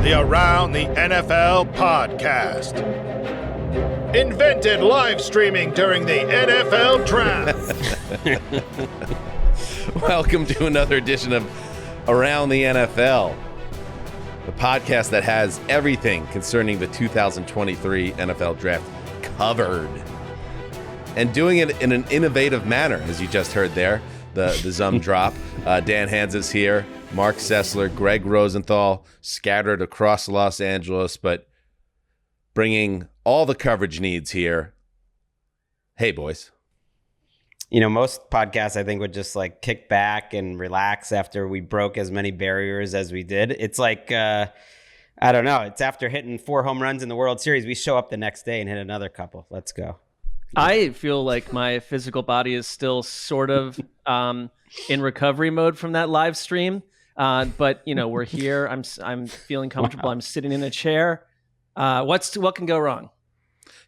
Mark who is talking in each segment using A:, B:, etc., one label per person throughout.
A: the Around the NFL podcast. Invented live streaming during the NFL draft.
B: Welcome to another edition of Around the NFL, the podcast that has everything concerning the 2023 NFL draft covered. And doing it in an innovative manner, as you just heard there, the Zum drop. Dan Hanzus here, Marc Sessler, Gregg Rosenthal, scattered across Los Angeles, but bringing all the coverage needs here. Hey, boys.
C: You know, most podcasts, I think, would just like kick back and relax after we broke as many barriers as we did. It's like, I don't know. It's after hitting 4 home runs in the World Series. We show up the next day and hit another couple. Let's go.
D: I feel like my physical body is still sort of in recovery mode from that live stream. But, you know, we're here. I'm feeling comfortable. Wow. I'm sitting in a chair. What can go wrong?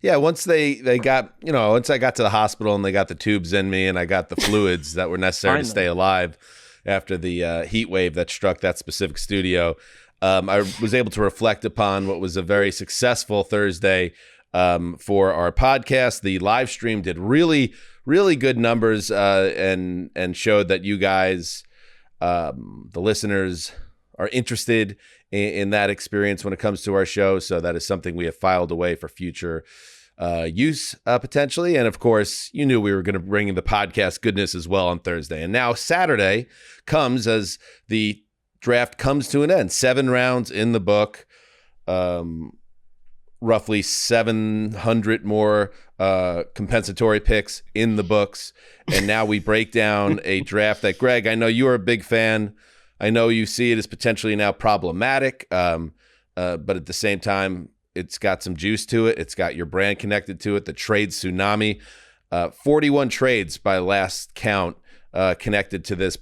B: Yeah, once they got, you know, once I got to the hospital and they got the tubes in me and I got the fluids that were necessary to stay alive after the heat wave that struck that specific studio, I was able to reflect upon what was a very successful Thursday for our podcast. The live stream did really, really good numbers and showed that you guys, the listeners, are interested in that experience when it comes to our show. So that is something we have filed away for future use potentially. And of course, you knew we were going to bring in the podcast goodness as well on Thursday. And now Saturday comes as the draft comes to an end. 7 rounds in the book. Roughly 700 more compensatory picks in the books. And now we break down a draft that, Gregg, I know you're a big fan. I know you see it as potentially now problematic, but at the same time, it's got some juice to it. It's got your brand connected to it, the trade tsunami. 41 trades by last count connected to this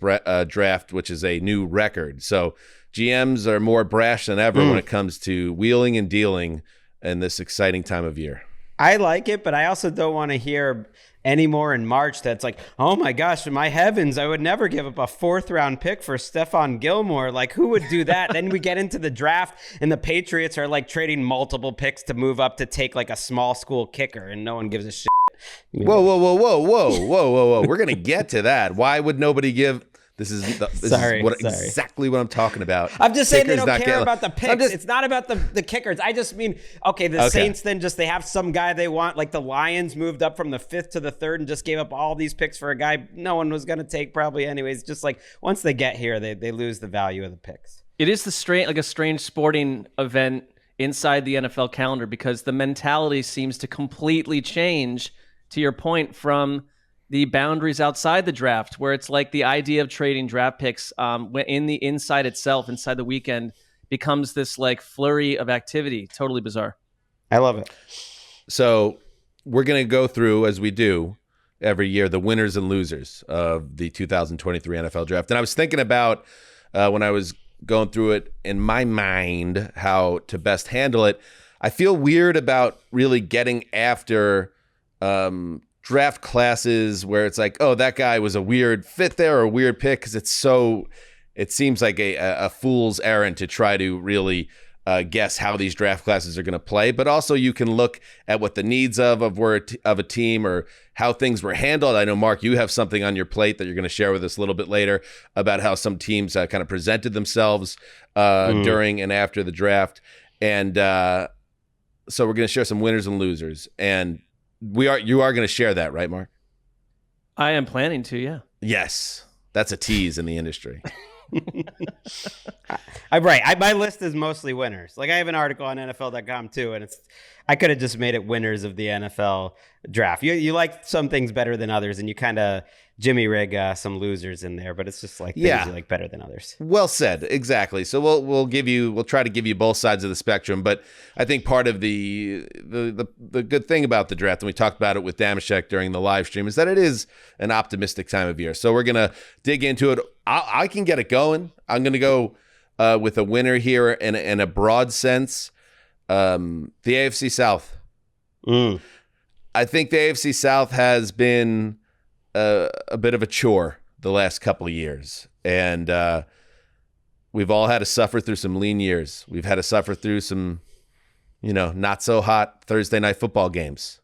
B: draft, which is a new record. So GMs are more brash than ever when it comes to wheeling and dealing in this exciting time of year.
C: I like it, but I also don't want to hear anymore in March that's like, oh my gosh, in my heavens, I would never give up a 4th round pick for Stephon Gilmore. Like, who would do that? Then we get into the draft and the Patriots are like trading multiple picks to move up to take like a small school kicker and no one gives a shit.
B: Whoa. We're going to get to that. Why would nobody give... This is exactly what I'm talking about.
C: I'm just saying Kickers they don't care about the picks. It's not about the kickers. I just mean, the Saints then they have some guy they want. Like the Lions moved up from the 5th to the 3rd and just gave up all these picks for a guy no one was going to take probably anyways. Just like once they get here, they lose the value of the picks.
D: It is a strange sporting event inside the NFL calendar because the mentality seems to completely change, to your point, from the boundaries outside the draft, where it's like the idea of trading draft picks in the inside itself, inside the weekend, becomes this like flurry of activity. Totally bizarre.
C: I love it.
B: So we're going to go through, as we do every year, the winners and losers of the 2023 NFL draft. And I was thinking about when I was going through it in my mind, how to best handle it. I feel weird about really getting after draft classes where it's like, oh, that guy was a weird fit there or a weird pick, because it seems like a fool's errand to try to really guess how these draft classes are going to play. But also you can look at what the needs of a team or how things were handled. I know, Marc, you have something on your plate that you're going to share with us a little bit later about how some teams kind of presented themselves during and after the draft. And so we're going to share some winners and losers. And you are going to share that, right, Marc?
D: I am planning to, yeah.
B: Yes. That's a tease in the industry.
C: My list is mostly winners. Like I have an article on NFL.com too, and I could have just made it winners of the NFL draft. You like some things better than others, and you kind of Jimmy rig some losers in there, but it's just like things you like better than others.
B: Well said, exactly. So we'll try to give you both sides of the spectrum, but I think part of the good thing about the draft, and we talked about it with Damashek during the live stream, is that it is an optimistic time of year. So we're gonna dig into it. I can get it going. I'm gonna go with a winner here in a broad sense. The AFC South. I think the AFC South has been a bit of a chore the last couple of years. And we've all had to suffer through some lean years. We've had to suffer through some, not so hot Thursday night football games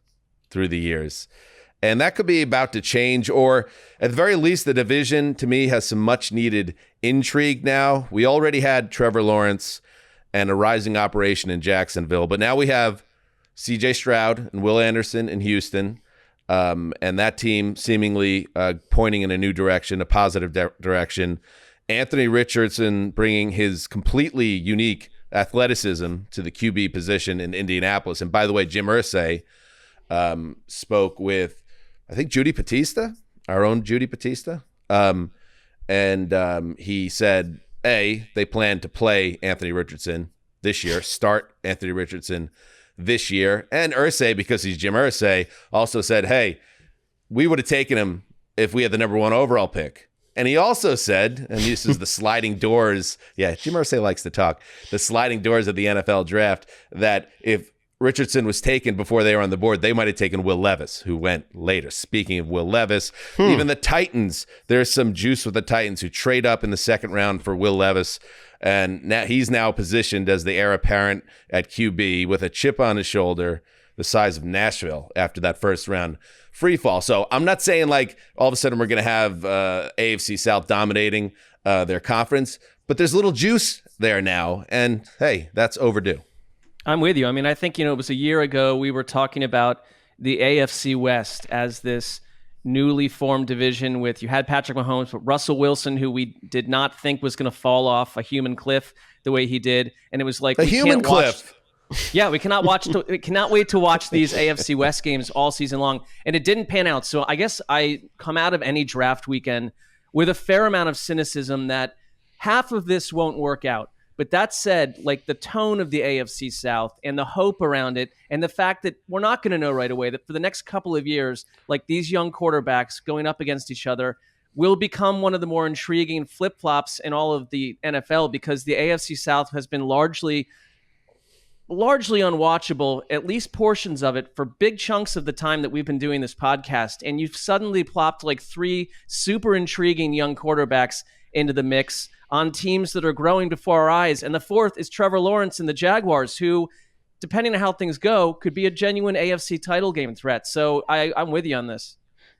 B: through the years. And that could be about to change, or at the very least, the division, to me, has some much-needed intrigue now. We already had Trevor Lawrence and a rising operation in Jacksonville, but now we have C.J. Stroud and Will Anderson in Houston, and that team seemingly pointing in a new direction, a positive direction. Anthony Richardson bringing his completely unique athleticism to the QB position in Indianapolis. And by the way, Jim Irsay spoke with, I think, Judy Battista, our own Judy Battista. And he said, they plan to play Anthony Richardson this year, start Anthony Richardson this year. And Irsay, because he's Jim Irsay, also said, hey, we would have taken him if we had the number 1 overall pick. And he also said, and this is the sliding doors. Yeah, Jim Irsay likes to talk. The sliding doors of the NFL draft, that if Richardson was taken before they were on the board, they might have taken Will Levis, who went later. Speaking of Will Levis, even the Titans, there's some juice with the Titans who trade up in the second round for Will Levis. And now he's positioned as the heir apparent at QB with a chip on his shoulder the size of Nashville after that first round free fall. So I'm not saying like all of a sudden we're going to have AFC South dominating their conference, but there's a little juice there now. And hey, that's overdue.
D: I'm with you. I mean, I think, it was a year ago we were talking about the AFC West as this newly formed division with, you had Patrick Mahomes, but Russell Wilson, who we did not think was going to fall off a human cliff the way he did. And it was like,
B: a human cliff.
D: Yeah, we cannot wait to watch these AFC West games all season long. And it didn't pan out. So I guess I come out of any draft weekend with a fair amount of cynicism that half of this won't work out. But that said, like the tone of the AFC South and the hope around it, and the fact that we're not going to know right away that for the next couple of years, like these young quarterbacks going up against each other will become one of the more intriguing flip-flops in all of the NFL, because the AFC South has been largely unwatchable, at least portions of it, for big chunks of the time that we've been doing this podcast. And you've suddenly plopped like 3 super intriguing young quarterbacks into the mix on teams that are growing before our eyes. And the fourth is Trevor Lawrence and the Jaguars, who, depending on how things go, could be a genuine AFC title game threat. So I'm with you on this.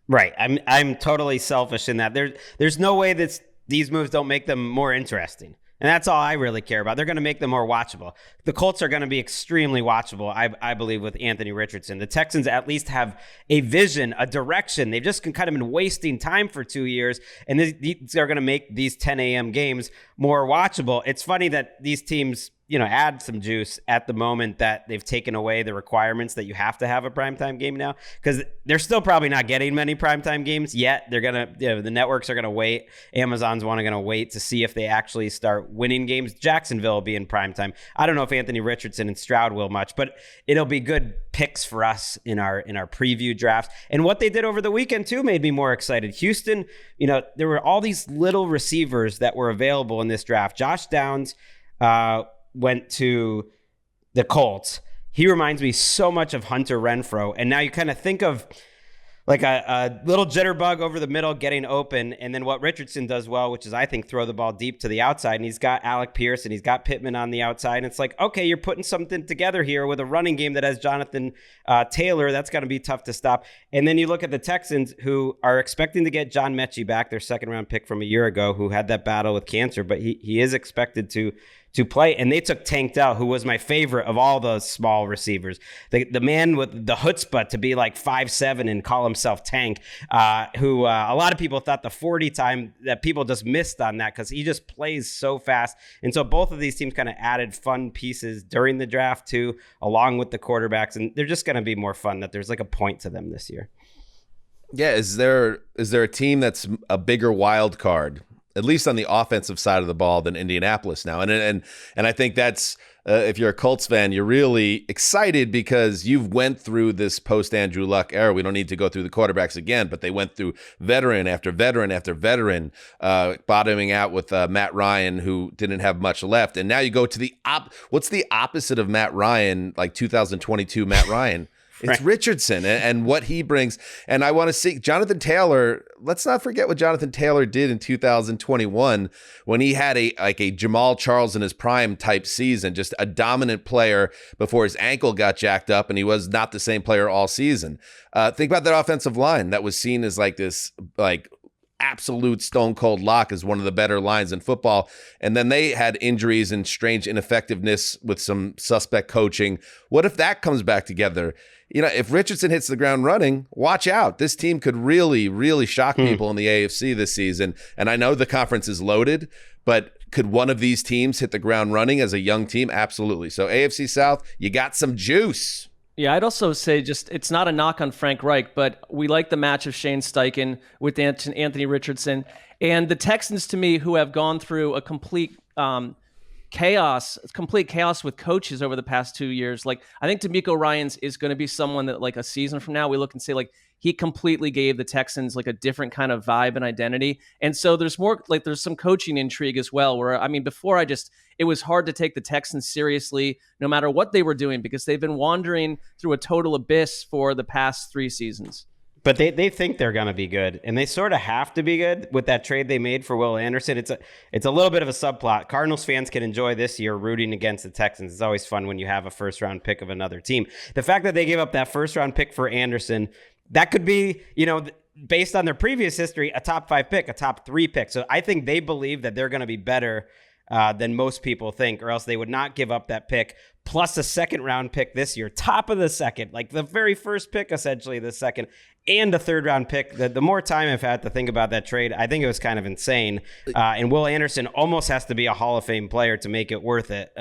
C: Right. I'm totally selfish in that there's no way that these moves don't make them more interesting. And that's all I really care about. They're going to make them more watchable. The Colts are going to be extremely watchable, I believe, with Anthony Richardson. The Texans at least have a vision, a direction. They've just kind of been wasting time for 2 years, and these are going to make these 10 a.m. games more watchable. It's funny that these teams, add some juice at the moment that they've taken away the requirements that you have to have a primetime game now, because they're still probably not getting many primetime games yet. They're going to, the networks are going to wait. Amazon's going to wait to see if they actually start winning games. Jacksonville will be in primetime. I don't know if Anthony Richardson and Stroud will much, but it'll be good picks for us in our preview drafts. And what they did over the weekend too made me more excited. Houston, there were all these little receivers that were available in this draft. Josh Downs, went to the Colts. He reminds me so much of Hunter Renfrow. And now you kind of think of like a little jitterbug over the middle getting open. And then what Richardson does well, which is I think throw the ball deep to the outside. And he's got Alec Pierce and he's got Pittman on the outside. And it's like, okay, you're putting something together here with a running game that has Jonathan Taylor. That's going to be tough to stop. And then you look at the Texans, who are expecting to get John Mechie back, their second round pick from a year ago, who had that battle with cancer, but he is expected to play. And they took Tank Dell, who was my favorite of all those small receivers. The man with the chutzpah to be like 5'7" and call himself Tank, who a lot of people thought the 40 time that people just missed on that because he just plays so fast. And so both of these teams kind of added fun pieces during the draft too, along with the quarterbacks. And they're just going to be more fun, that there's like a point to them this year.
B: Yeah. Is there a team that's a bigger wild card, at least on the offensive side of the ball, than Indianapolis now? And I think that's, if you're a Colts fan, you're really excited because you've went through this post-Andrew Luck era. We don't need to go through the quarterbacks again, but they went through veteran after veteran after veteran, bottoming out with Matt Ryan, who didn't have much left. And now you go to what's the opposite of Matt Ryan, like 2022 Matt Ryan? It's Richardson and what he brings. And I want to see Jonathan Taylor. Let's not forget what Jonathan Taylor did in 2021 when he had a Jamal Charles in his prime type season, just a dominant player before his ankle got jacked up and he was not the same player all season. Think about that offensive line that was seen as this absolute stone cold lock as one of the better lines in football. And then they had injuries and strange ineffectiveness with some suspect coaching. What if that comes back together? If Richardson hits the ground running, watch out. This team could really, really shock people in the AFC this season. And I know the conference is loaded, but could one of these teams hit the ground running as a young team? Absolutely. So AFC South, you got some juice.
D: Yeah, I'd also say it's not a knock on Frank Reich, but we like the match of Shane Steichen with Anthony Richardson. And the Texans, to me, who have gone through a complete chaos with coaches over the past 2 years. I think DeMeco Ryans is going to be someone that a season from now we look and say he completely gave the Texans a different kind of vibe and identity. And so there's more there's some coaching intrigue as well, where before it was hard to take the Texans seriously no matter what they were doing because they've been wandering through a total abyss for the past 3 seasons.
C: But they think they're going to be good, and they sort of have to be good with that trade they made for Will Anderson. It's a little bit of a subplot. Cardinals fans can enjoy this year rooting against the Texans. It's always fun when you have a first-round pick of another team. The fact that they gave up that first-round pick for Anderson, that could be, based on their previous history, a top 5 pick, a top 3 pick. So I think they believe that they're going to be better than most people think, or else they would not give up that pick plus a second-round pick this year, top of the second, the very first pick, essentially the second, and a third-round pick. The more time I've had to think about that trade, I think it was kind of insane. And Will Anderson almost has to be a Hall of Fame player to make it worth it.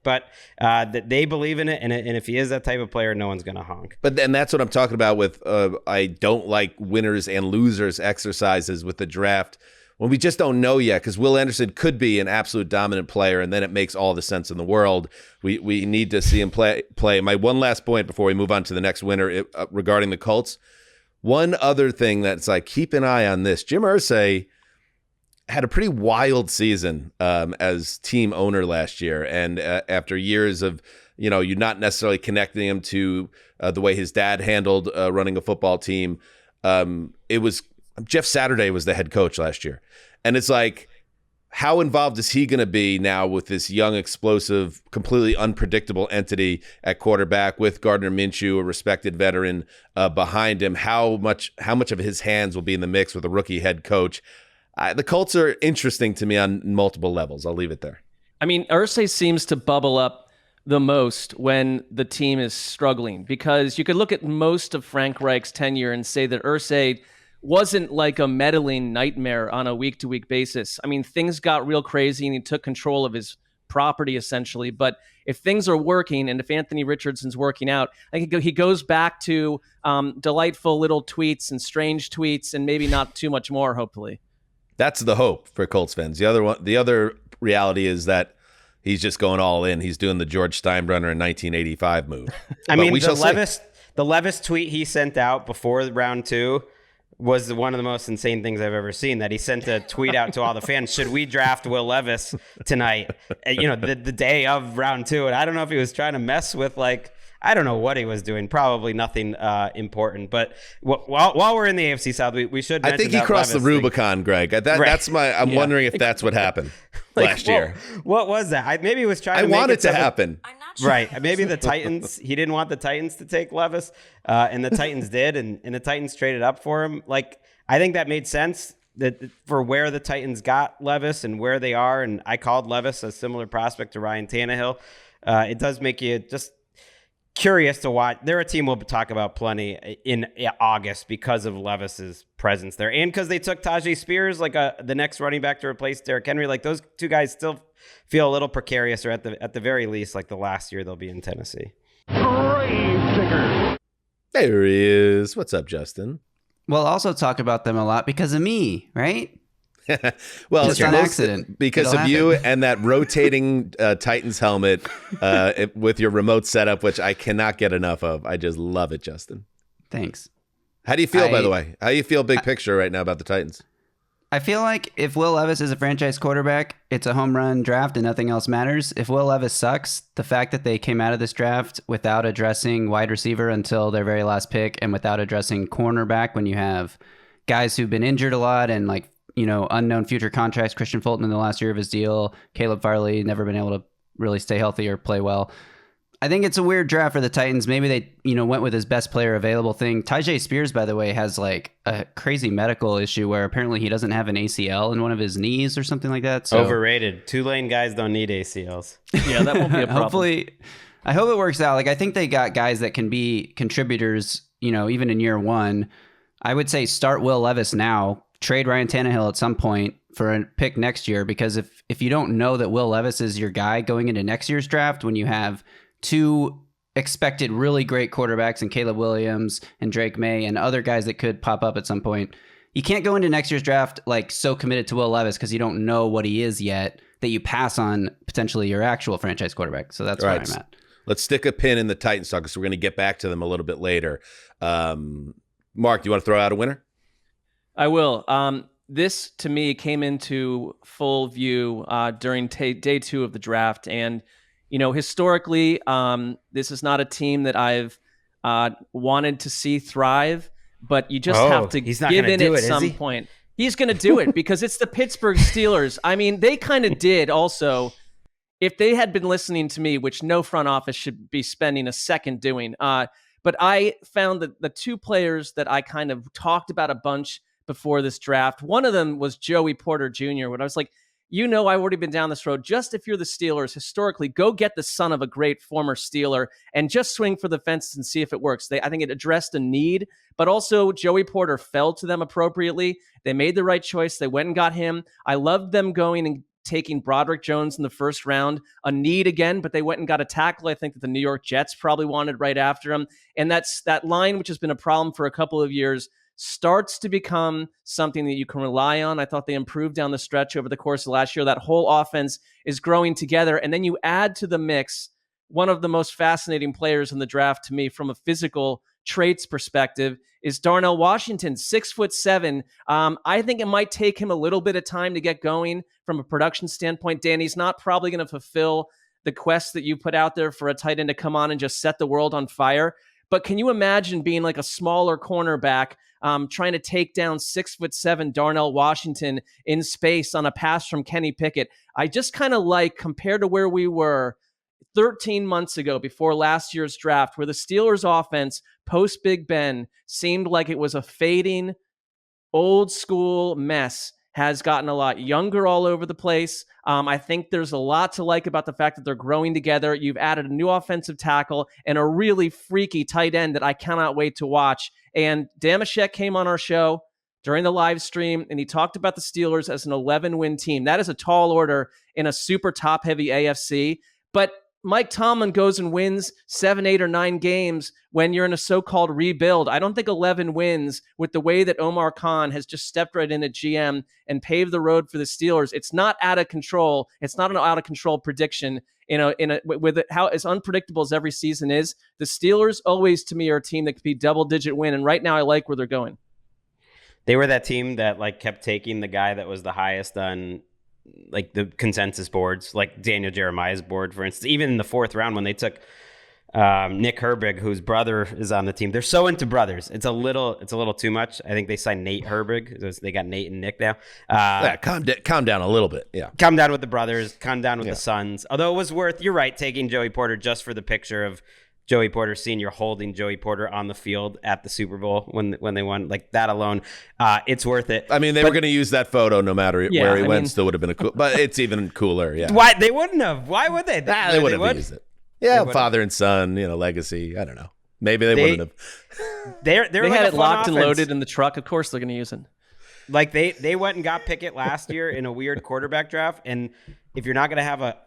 C: But they believe in it, and if he is that type of player, no one's going to honk.
B: But then that's what I'm talking about with I don't like winners and losers exercises with the draft. Well, we just don't know yet because Will Anderson could be an absolute dominant player, and then it makes all the sense in the world. We need to see him play. My one last point before we move on to the next winner regarding the Colts. One other thing that's keep an eye on this. Jim Irsay had a pretty wild season as team owner last year, and after years of you not necessarily connecting him to the way his dad handled running a football team, it was. Jeff Saturday was the head coach last year. And it's how involved is he going to be now with this young, explosive, completely unpredictable entity at quarterback with Gardner Minshew, a respected veteran, behind him? How much of his hands will be in the mix with a rookie head coach? The Colts are interesting to me on multiple levels. I'll leave it there.
D: Irsay seems to bubble up the most when the team is struggling because you could look at most of Frank Reich's tenure and say that Irsay wasn't a meddling nightmare on a week-to-week basis. Things got real crazy and he took control of his property essentially. But if things are working and if Anthony Richardson's working out, I think he goes back to delightful little tweets and strange tweets and maybe not too much more, hopefully.
B: That's the hope for Colts fans. The other reality is that he's just going all in. He's doing the George Steinbrenner in 1985 move.
C: The Levis tweet he sent out before round 2 was one of the most insane things I've ever seen, that he sent a tweet out to all the fans. Should we draft Will Levis tonight? The day of round 2. And I don't know if he was trying to mess with I don't know what he was doing. Probably nothing important. But while we're in the AFC South, we should mention
B: I think he crossed
C: Levis
B: the Rubicon, Greg. That's I'm wondering if that's what happened last year.
C: What was that? Maybe he was trying to
B: make it to happen.
E: I'm not sure.
C: Right. Maybe the Titans, he didn't want the Titans to take Levis, and the Titans did, and the Titans traded up for him. I think that made sense that for where the Titans got Levis and where they are, and I called Levis a similar prospect to Ryan Tannehill. It does make you just curious to watch. They're a team we'll talk about plenty in August because of Levis's presence there, and because they took Tajay Spears, the next running back to replace Derrick Henry. Those two guys still feel a little precarious, or at the very least, the last year they'll be in Tennessee.
A: Grave
B: There he is. What's up, Justin?
F: We'll also talk about them a lot because of me, right?
B: Well,
F: just
B: it's
F: an accident
B: because of you and that rotating Titans helmet with your remote setup, which I cannot get enough of. I just love it, Justin.
F: Thanks.
B: How do you feel, by the way? How do you feel big picture right now about the Titans?
F: I feel like if Will Levis is a franchise quarterback, it's a home run draft and nothing else matters. If Will Levis sucks, the fact that they came out of this draft without addressing wide receiver until their very last pick and without addressing cornerback when you have guys who've been injured a lot and like, unknown future contracts, Christian Fulton in the last year of his deal, Caleb Farley never been able to really stay healthy or play well. I think it's a weird draft for the Titans. Maybe they, went with his best player available thing. Tyjae Spears, by the way, has like a crazy medical issue where apparently he doesn't have an ACL in one of his knees or something like that. So
C: overrated. Tulane guys don't need ACLs.
D: Yeah, that won't be a problem.
F: Hopefully, I hope it works out. Like I think they got guys that can be contributors, even in year one. I would say start Will Levis now. Trade Ryan Tannehill at some point for a pick next year, because if you don't know that Will Levis is your guy going into next year's draft, when you have two expected really great quarterbacks in Caleb Williams and Drake May and other guys that could pop up at some point, you can't go into next year's draft like so committed to Will Levis because you don't know what he is yet that you pass on potentially your actual franchise quarterback. So that's where I'm at.
B: Let's stick a pin in the Titans talk because we're going to get back to them a little bit later. Marc, do you want to throw out a winner?
D: I will. This, to me, came into full view during day 2 of the draft. And, historically, this is not a team that I've wanted to see thrive, but you just have to give in at some point. He's going to do it because it's the Pittsburgh Steelers. I mean, they kind of did also. If they had been listening to me, which no front office should be spending a second doing, but I found that the two players that I kind of talked about a bunch before this draft, one of them was Joey Porter Jr., when I was like, I've already been down this road. Just if you're the Steelers, historically, go get the son of a great former Steeler and just swing for the fences and see if it works. I think it addressed a need, but also Joey Porter fell to them appropriately. They made the right choice. They went and got him. I loved them going and taking Broderick Jones in the first round, a need again, but they went and got a tackle, I think, that the New York Jets probably wanted right after him. And that's that line, which has been a problem for a couple of years, starts to become something that you can rely on. I thought they improved down the stretch over the course of last year. That whole offense is growing together. And then you add to the mix one of the most fascinating players in the draft to me from a physical traits perspective is Darnell Washington, 6'7". I think it might take him a little bit of time to get going from a production standpoint. Danny's not probably going to fulfill the quest that you put out there for a tight end to come on and just set the world on fire. But can you imagine being like a smaller cornerback trying to take down 6'7" Darnell Washington in space on a pass from Kenny Pickett? I just kind of like, compared to where we were 13 months ago before last year's draft, where the Steelers offense post Big Ben seemed like it was a fading old school mess, has gotten a lot younger all over the place. I think there's a lot to like about the fact that they're growing together. You've added a new offensive tackle and a really freaky tight end that I cannot wait to watch. And Damashek came on our show during the live stream, and he talked about the Steelers as an 11-win team. That is a tall order in a super top-heavy AFC. But Mike Tomlin goes and wins 7, 8, or 9 games when you're in a so-called rebuild. I don't think 11 wins with the way that Omar Khan has just stepped right in at GM and paved the road for the Steelers. It's not out of control. It's not an out-of-control prediction. With how as unpredictable as every season is, the Steelers always, to me, are a team that could be double-digit win. And right now, I like where they're going.
C: They were that team that kept taking the guy that was the highest on the consensus boards, like Daniel Jeremiah's board, for instance. Even in the 4th round when they took Nick Herbig, whose brother is on the team. They're so into brothers. It's a little too much. I think they signed Nate Herbig. They got Nate and Nick now.
B: Calm down a little bit. Yeah.
C: Calm down with the brothers. Calm down with the sons. Although it was worth, you're right, taking Joey Porter just for the picture of Joey Porter Sr. holding Joey Porter on the field at the Super Bowl when they won. Like that alone, it's worth it.
B: I mean, they were going to use that photo no matter where he went. Still would have been but it's even cooler. Yeah.
C: Why they wouldn't have? Why would they?
B: They would have used it. Yeah, father and son, legacy. I don't know. Maybe they wouldn't have.
D: They had it locked and loaded in the truck. Of course, they're going to use it.
C: Like they went and got Pickett last year in a weird quarterback draft, and if you're not going to have a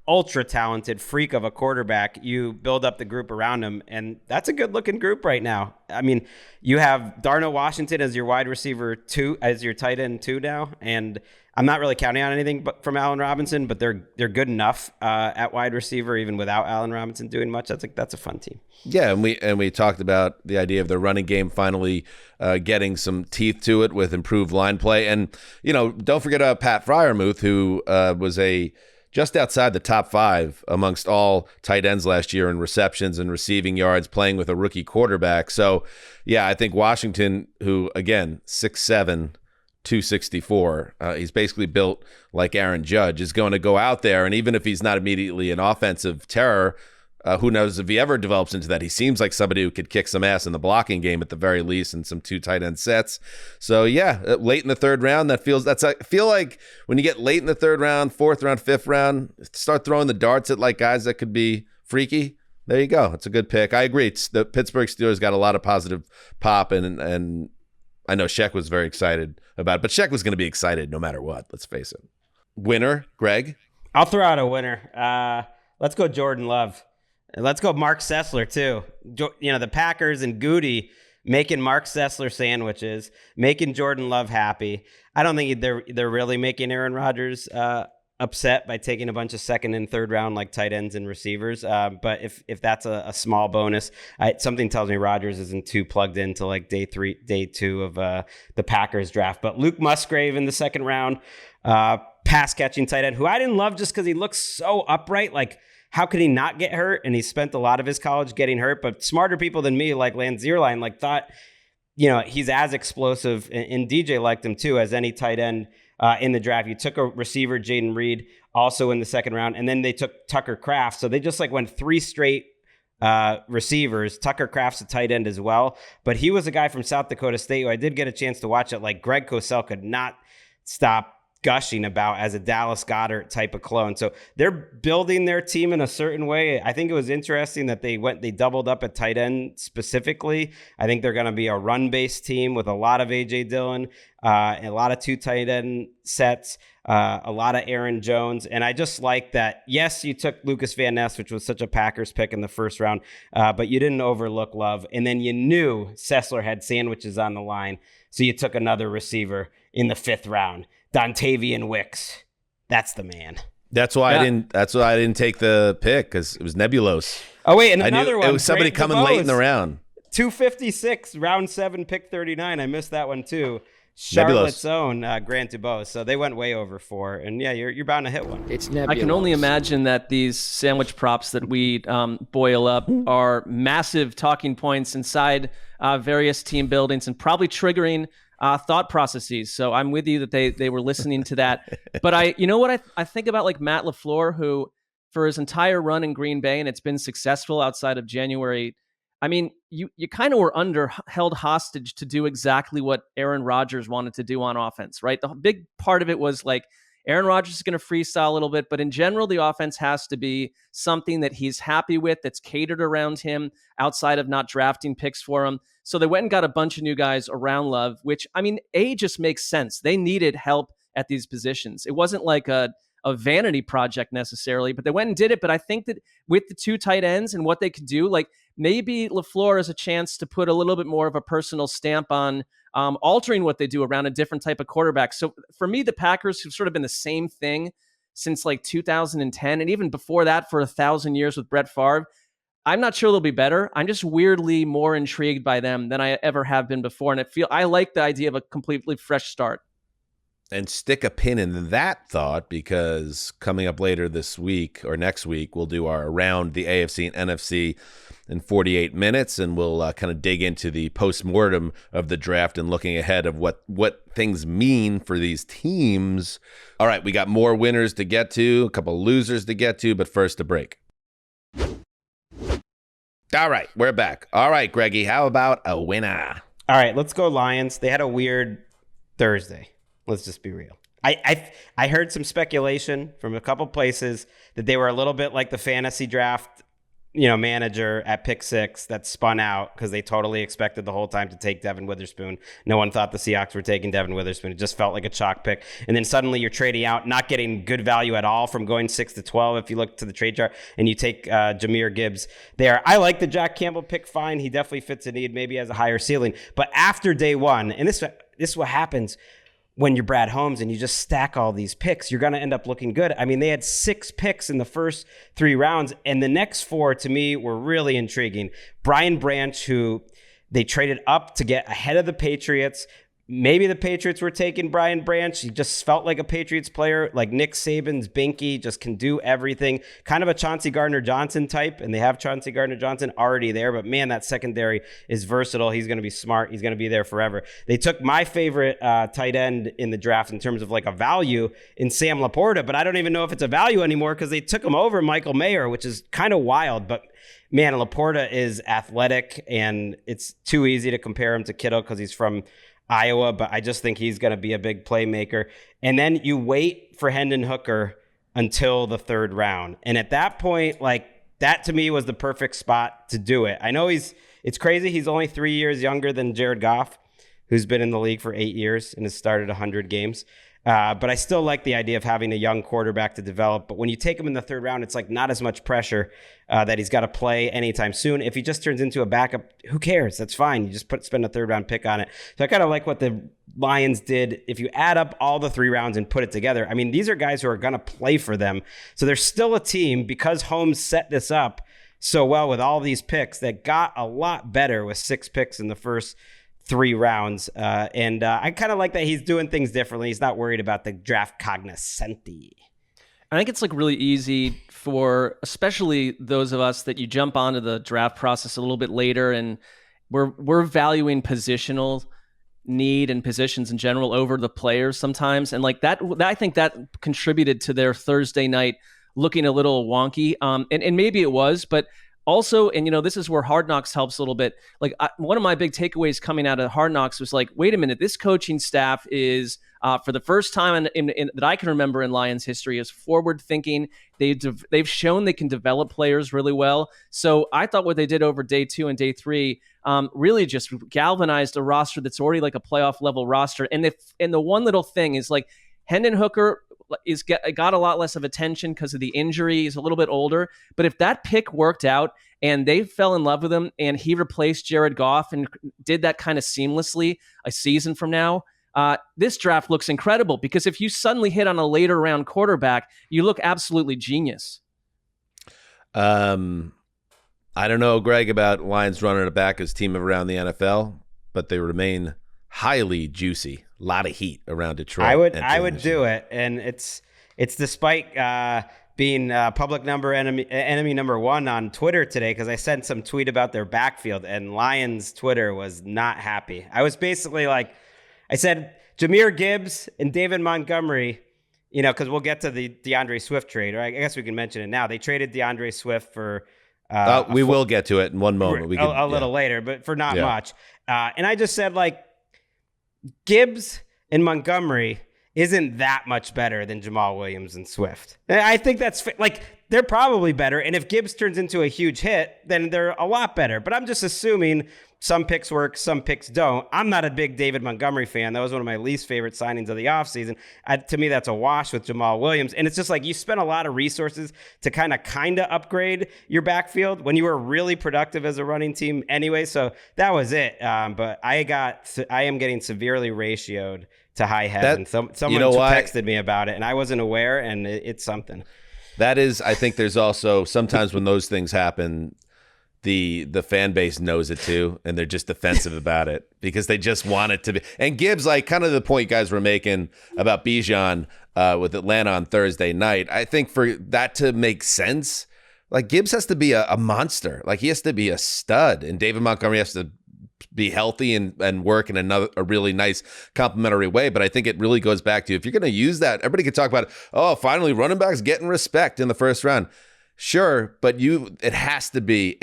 C: ultra talented freak of a quarterback, you build up the group around him, and that's a good looking group right now. I mean, you have Darnell Washington as your wide receiver 2, as your tight end 2 now, and I'm not really counting on anything from Allen Robinson, but they're good enough at wide receiver, even without Allen Robinson doing much. That's a fun team.
B: Yeah, and we talked about the idea of the running game finally getting some teeth to it with improved line play. And, don't forget about Pat Freiermuth, who was just outside the top 5 amongst all tight ends last year in receptions and receiving yards, playing with a rookie quarterback. So, yeah, I think Washington, who, again, 6'7", 264, he's basically built like Aaron Judge, is going to go out there, and even if he's not immediately an offensive terror, who knows if he ever develops into that. He seems like somebody who could kick some ass in the blocking game at the very least, and some 2 tight end sets. So yeah, late in the 3rd round, I feel like when you get late in the 3rd round, 4th round, 5th round, start throwing the darts at like guys that could be freaky. There you go. It's a good pick. I agree. The Pittsburgh Steelers got a lot of positive pop, and I know Sheck was very excited about it, but Sheck was going to be excited no matter what. Let's face it. Winner, Gregg?
C: I'll throw out a winner. Let's go Jordan Love. Let's go Marc Sessler, too. The Packers and Goody making Marc Sessler sandwiches, making Jordan Love happy. I don't think they're really making Aaron Rodgers upset by taking a bunch of 2nd and 3rd round like tight ends and receivers. But if that's a small bonus, something tells me Rodgers isn't too plugged into like day 2 of the Packers draft. But Luke Musgrave in the 2nd round, pass catching tight end, who I didn't love just because he looks so upright. Like, how could he not get hurt? And he spent a lot of his college getting hurt. But smarter people than me, like Lance Zierlein, thought, he's as explosive, and DJ liked him too, as any tight end in the draft. You took a receiver, Jaden Reed, also in the 2nd round, and then they took Tucker Kraft. So they just went 3 straight receivers. Tucker Kraft's a tight end as well, but he was a guy from South Dakota State who I did get a chance to watch it. Like, Greg Cosell could not stop gushing about as a Dallas Goedert type of clone. So they're building their team in a certain way. I think it was interesting that they doubled up at tight end specifically. I think they're going to be a run-based team with a lot of A.J. Dillon, a lot of 2 tight end sets, a lot of Aaron Jones. And I just like that, yes, you took Lucas Van Ness, which was such a Packers pick in the 1st round, but you didn't overlook Love. And then you knew Sessler had sandwiches on the line, so you took another receiver in the 5th round. Dontavian Wicks. That's the man.
B: That's why I didn't take the pick, because it was Nebulos.
C: Oh wait, and another one.
B: It was somebody coming late in the round.
C: 256, round 7, pick 39. I missed that one too. Charlotte's own Grant Dubose. So they went way over 4, and yeah, you're bound to hit one.
E: It's Nebulos.
D: I can only imagine that these sandwich props that we boil up are massive talking points inside various team buildings, and probably triggering thought processes. So I'm with you that they were listening to that. But I think about like Matt LaFleur, who for his entire run in Green Bay, and it's been successful outside of January. I mean, you kind of were held hostage to do exactly what Aaron Rodgers wanted to do on offense, right? The big part of it was like, Aaron Rodgers is going to freestyle a little bit, but in general, the offense has to be something that he's happy with, that's catered around him outside of not drafting picks for him. So they went and got a bunch of new guys around Love, which, I mean, just makes sense. They needed help at these positions. It wasn't like a vanity project necessarily, but they went and did it. But I think that with the 2 tight ends and what they could do, like maybe LaFleur has a chance to put a little bit more of a personal stamp on altering what they do around a different type of quarterback. So for me, the Packers have sort of been the same thing since like 2010, and even before that for 1,000 years with Brett Favre. I'm not sure they'll be better. I'm just weirdly more intrigued by them than I ever have been before, and I like the idea of a completely fresh start.
B: And stick a pin in that thought, because coming up later this week or next week, we'll do our Around the AFC and NFC in 48 minutes, and we'll kind of dig into the post-mortem of the draft and looking ahead of what things mean for these teams. All right, we got more winners to get to, a couple losers to get to, but first a break. All right, we're back. All right, Greggy, how about a winner?
C: All right, let's go Lions. They had a weird Thursday. Let's just be real. I heard some speculation from a couple places that they were a little bit like the fantasy draft, manager at pick 6 that spun out because they totally expected the whole time to take Devin Witherspoon. No one thought the Seahawks were taking Devin Witherspoon. It just felt like a chalk pick. And then suddenly you're trading out, not getting good value at all from going 6 to 12 if you look to the trade chart, and you take Jahmyr Gibbs there. I like the Jack Campbell pick fine. He definitely fits a need, maybe has a higher ceiling. But after day 1, and this is what happens when you're Brad Holmes and you just stack all these picks, you're going to end up looking good. I mean, they had 6 picks in the first 3 rounds, and the next 4 to me were really intriguing. Brian Branch, who they traded up to get ahead of the Patriots. Maybe the Patriots were taking Brian Branch. He just felt like a Patriots player, like Nick Saban's Binky, just can do everything. Kind of a Chauncey Gardner-Johnson type, and they have Chauncey Gardner-Johnson already there. But man, that secondary is versatile. He's going to be smart. He's going to be there forever. They took my favorite tight end in the draft in terms of like a value in Sam Laporta, but I don't even know if it's a value anymore because they took him over Michael Mayer, which is kind of wild. But man, Laporta is athletic, and it's too easy to compare him to Kittle because he's from Iowa, but I just think he's going to be a big playmaker. And then you wait for Hendon Hooker until the 3rd round. And at that point, like, that to me was the perfect spot to do it. I know it's crazy. He's only 3 years younger than Jared Goff, who's been in the league for 8 years and has started 100 games. But I still like the idea of having a young quarterback to develop. But when you take him in the 3rd round, it's like not as much pressure that he's got to play anytime soon. If he just turns into a backup, who cares? That's fine. You just spend a 3rd round pick on it. So I kind of like what the Lions did. If you add up all the 3 rounds and put it together, I mean, these are guys who are going to play for them. So there's still a team, because Holmes set this up so well with all these picks, that got a lot better with 6 picks in the first 3 rounds. And I kind of like that he's doing things differently. He's not worried about the draft cognoscenti.
D: I think it's like really easy for especially those of us that you jump onto the draft process a little bit later, and we're valuing positional need and positions in general over the players sometimes. And like that I think that contributed to their Thursday night looking a little wonky. And maybe it was, but also, and you know, this is where Hard Knocks helps a little bit. Like one of my big takeaways coming out of Hard Knocks was like, wait a minute, this coaching staff is for the first time in that I can remember in Lions history is forward thinking. They've shown they can develop players really well. So I thought what they did over day 2 and day 3 really just galvanized a roster that's already like a playoff level roster. And the one little thing is like Hendon Hooker got a lot less of attention because of the injury. He's a little bit older. But if that pick worked out and they fell in love with him and he replaced Jared Goff and did that kind of seamlessly a season from now, this draft looks incredible, because if you suddenly hit on a later round quarterback, you look absolutely genius.
B: I don't know, Greg, about Lions running it back as team around the NFL, but they remain highly juicy. A lot of heat around Detroit.
C: I would do it, and it's despite being public enemy number 1 on Twitter today, because I sent some tweet about their backfield, and Lions Twitter was not happy. I was basically like, I said Jahmyr Gibbs and David Montgomery, you know, because we'll get to the DeAndre Swift trade, or I guess we can mention it now. They traded DeAndre Swift for
B: we will get to it in one moment. We
C: a little later, but for not much. And I just said, like, Gibbs and Montgomery isn't that much better than Jamal Williams and Swift. I think that's like, they're probably better. And if Gibbs turns into a huge hit, then they're a lot better. But I'm just assuming some picks work, some picks don't. I'm not a big David Montgomery fan. That was one of my least favorite signings of the offseason. To me, that's a wash with Jamal Williams. And it's just like, you spent a lot of resources to kind of upgrade your backfield when you were really productive as a running team anyway. So that was it. But I am getting severely ratioed to high heaven. Someone texted me about it, and I wasn't aware, and it's something.
B: That is, I think there's also sometimes when those things happen, the fan base knows it too, and they're just defensive about it because they just want it to be. And Gibbs, like kind of the point you guys were making about Bijan with Atlanta on Thursday night, I think for that to make sense, like Gibbs has to be a monster. Like he has to be a stud, and David Montgomery has to be healthy and work in a really nice complementary way. But I think it really goes back to, if you're going to use that, everybody can talk about, oh, finally running backs getting respect in the first round. Sure, but it has to be,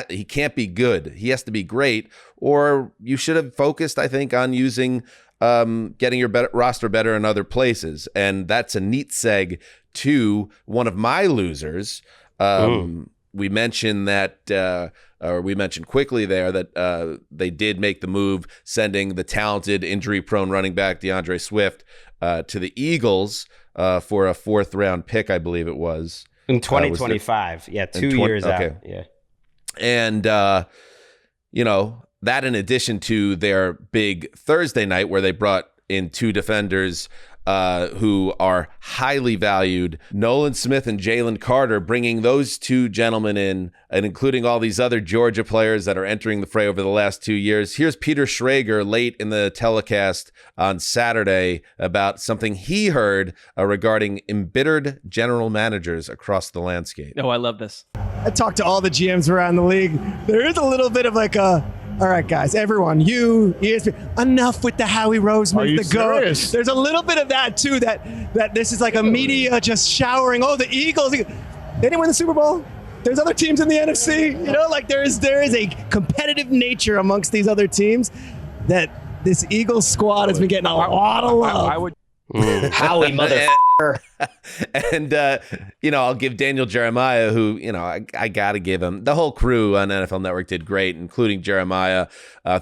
B: he can't be good. He has to be great, or you should have focused, I think, on using getting your roster better in other places. And that's a neat seg to one of my losers. We mentioned that, or we mentioned quickly there that they did make the move, sending the talented, injury-prone running back DeAndre Swift to the Eagles for a 4th round pick, I believe it was.
C: In 2025. 2 years out. Yeah.
B: And, that in addition to their big Thursday night where they brought in two defenders who are highly valued. Nolan Smith and Jalen Carter, bringing those two gentlemen in, and including all these other Georgia players that are entering the fray over the last 2 years. Here's Peter Schrager late in the telecast on Saturday about something he heard regarding embittered general managers across the landscape.
D: Oh, I love this.
E: I talked to all the GMs around the league. There is a little bit of like all right, guys, everyone, ESPN, enough with the Howie Roseman, the GOAT. There's a little bit of that, too, that this is like a media just showering. Oh, the Eagles, they didn't win the Super Bowl. There's other teams in the NFC. Like there is a competitive nature amongst these other teams that this Eagles squad has been getting a lot of love.
G: Howie, mother.
B: And, I'll give Daniel Jeremiah, who, I got to give him. The whole crew on NFL Network did great, including Jeremiah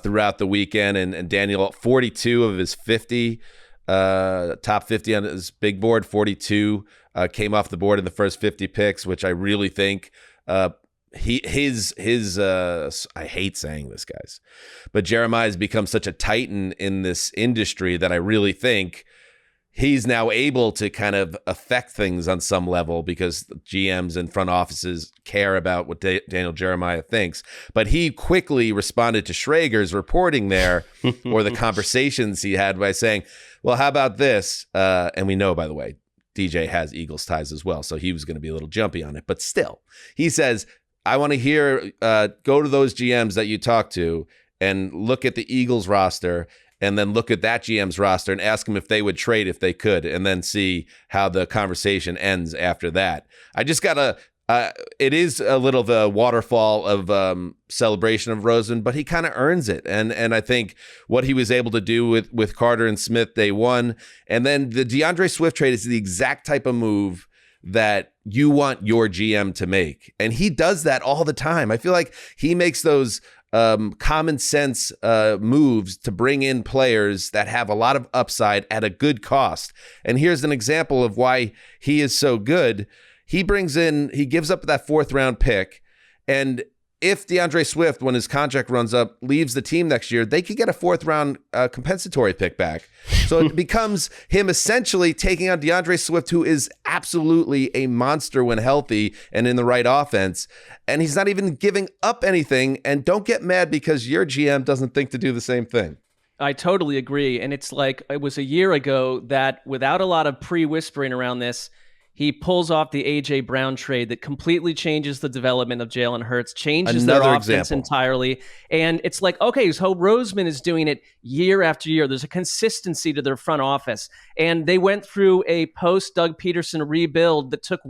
B: throughout the weekend. And Daniel, 42 of his 50, top 50 on his big board, 42 came off the board in the first 50 picks, which I really think I hate saying this, guys, but Jeremiah has become such a titan in this industry that I really think he's now able to kind of affect things on some level because GMs and front offices care about what Daniel Jeremiah thinks. But he quickly responded to Schrager's reporting there or the conversations he had by saying, well, how about this? And we know, by the way, DJ has Eagles ties as well. So he was going to be a little jumpy on it. But still, he says, I want to hear, go to those GMs that you talk to and look at the Eagles roster and then look at that GM's roster and ask them if they would trade if they could, and then see how the conversation ends after that. I just got to it is a little of a waterfall of celebration of Rosen, but he kind of earns it. And I think what he was able to do with Carter and Smith day one, and then the DeAndre Swift trade is the exact type of move that you want your GM to make. And he does that all the time. I feel like he makes those common sense moves to bring in players that have a lot of upside at a good cost. And here's an example of why he is so good. He gives up that 4th round pick, and if DeAndre Swift, when his contract runs up, leaves the team next year, they could get a 4th round compensatory pick back. So it becomes him essentially taking on DeAndre Swift, who is absolutely a monster when healthy and in the right offense. And he's not even giving up anything. And don't get mad because your GM doesn't think to do the same thing.
D: I totally agree. And it's like it was a year ago that without a lot of pre-whispering around this, he pulls off the A.J. Brown trade that completely changes the development of Jalen Hurts, changes their offense entirely. And it's like, okay, so Roseman is doing it year after year. There's a consistency to their front office. And they went through a post-Doug Peterson rebuild that took,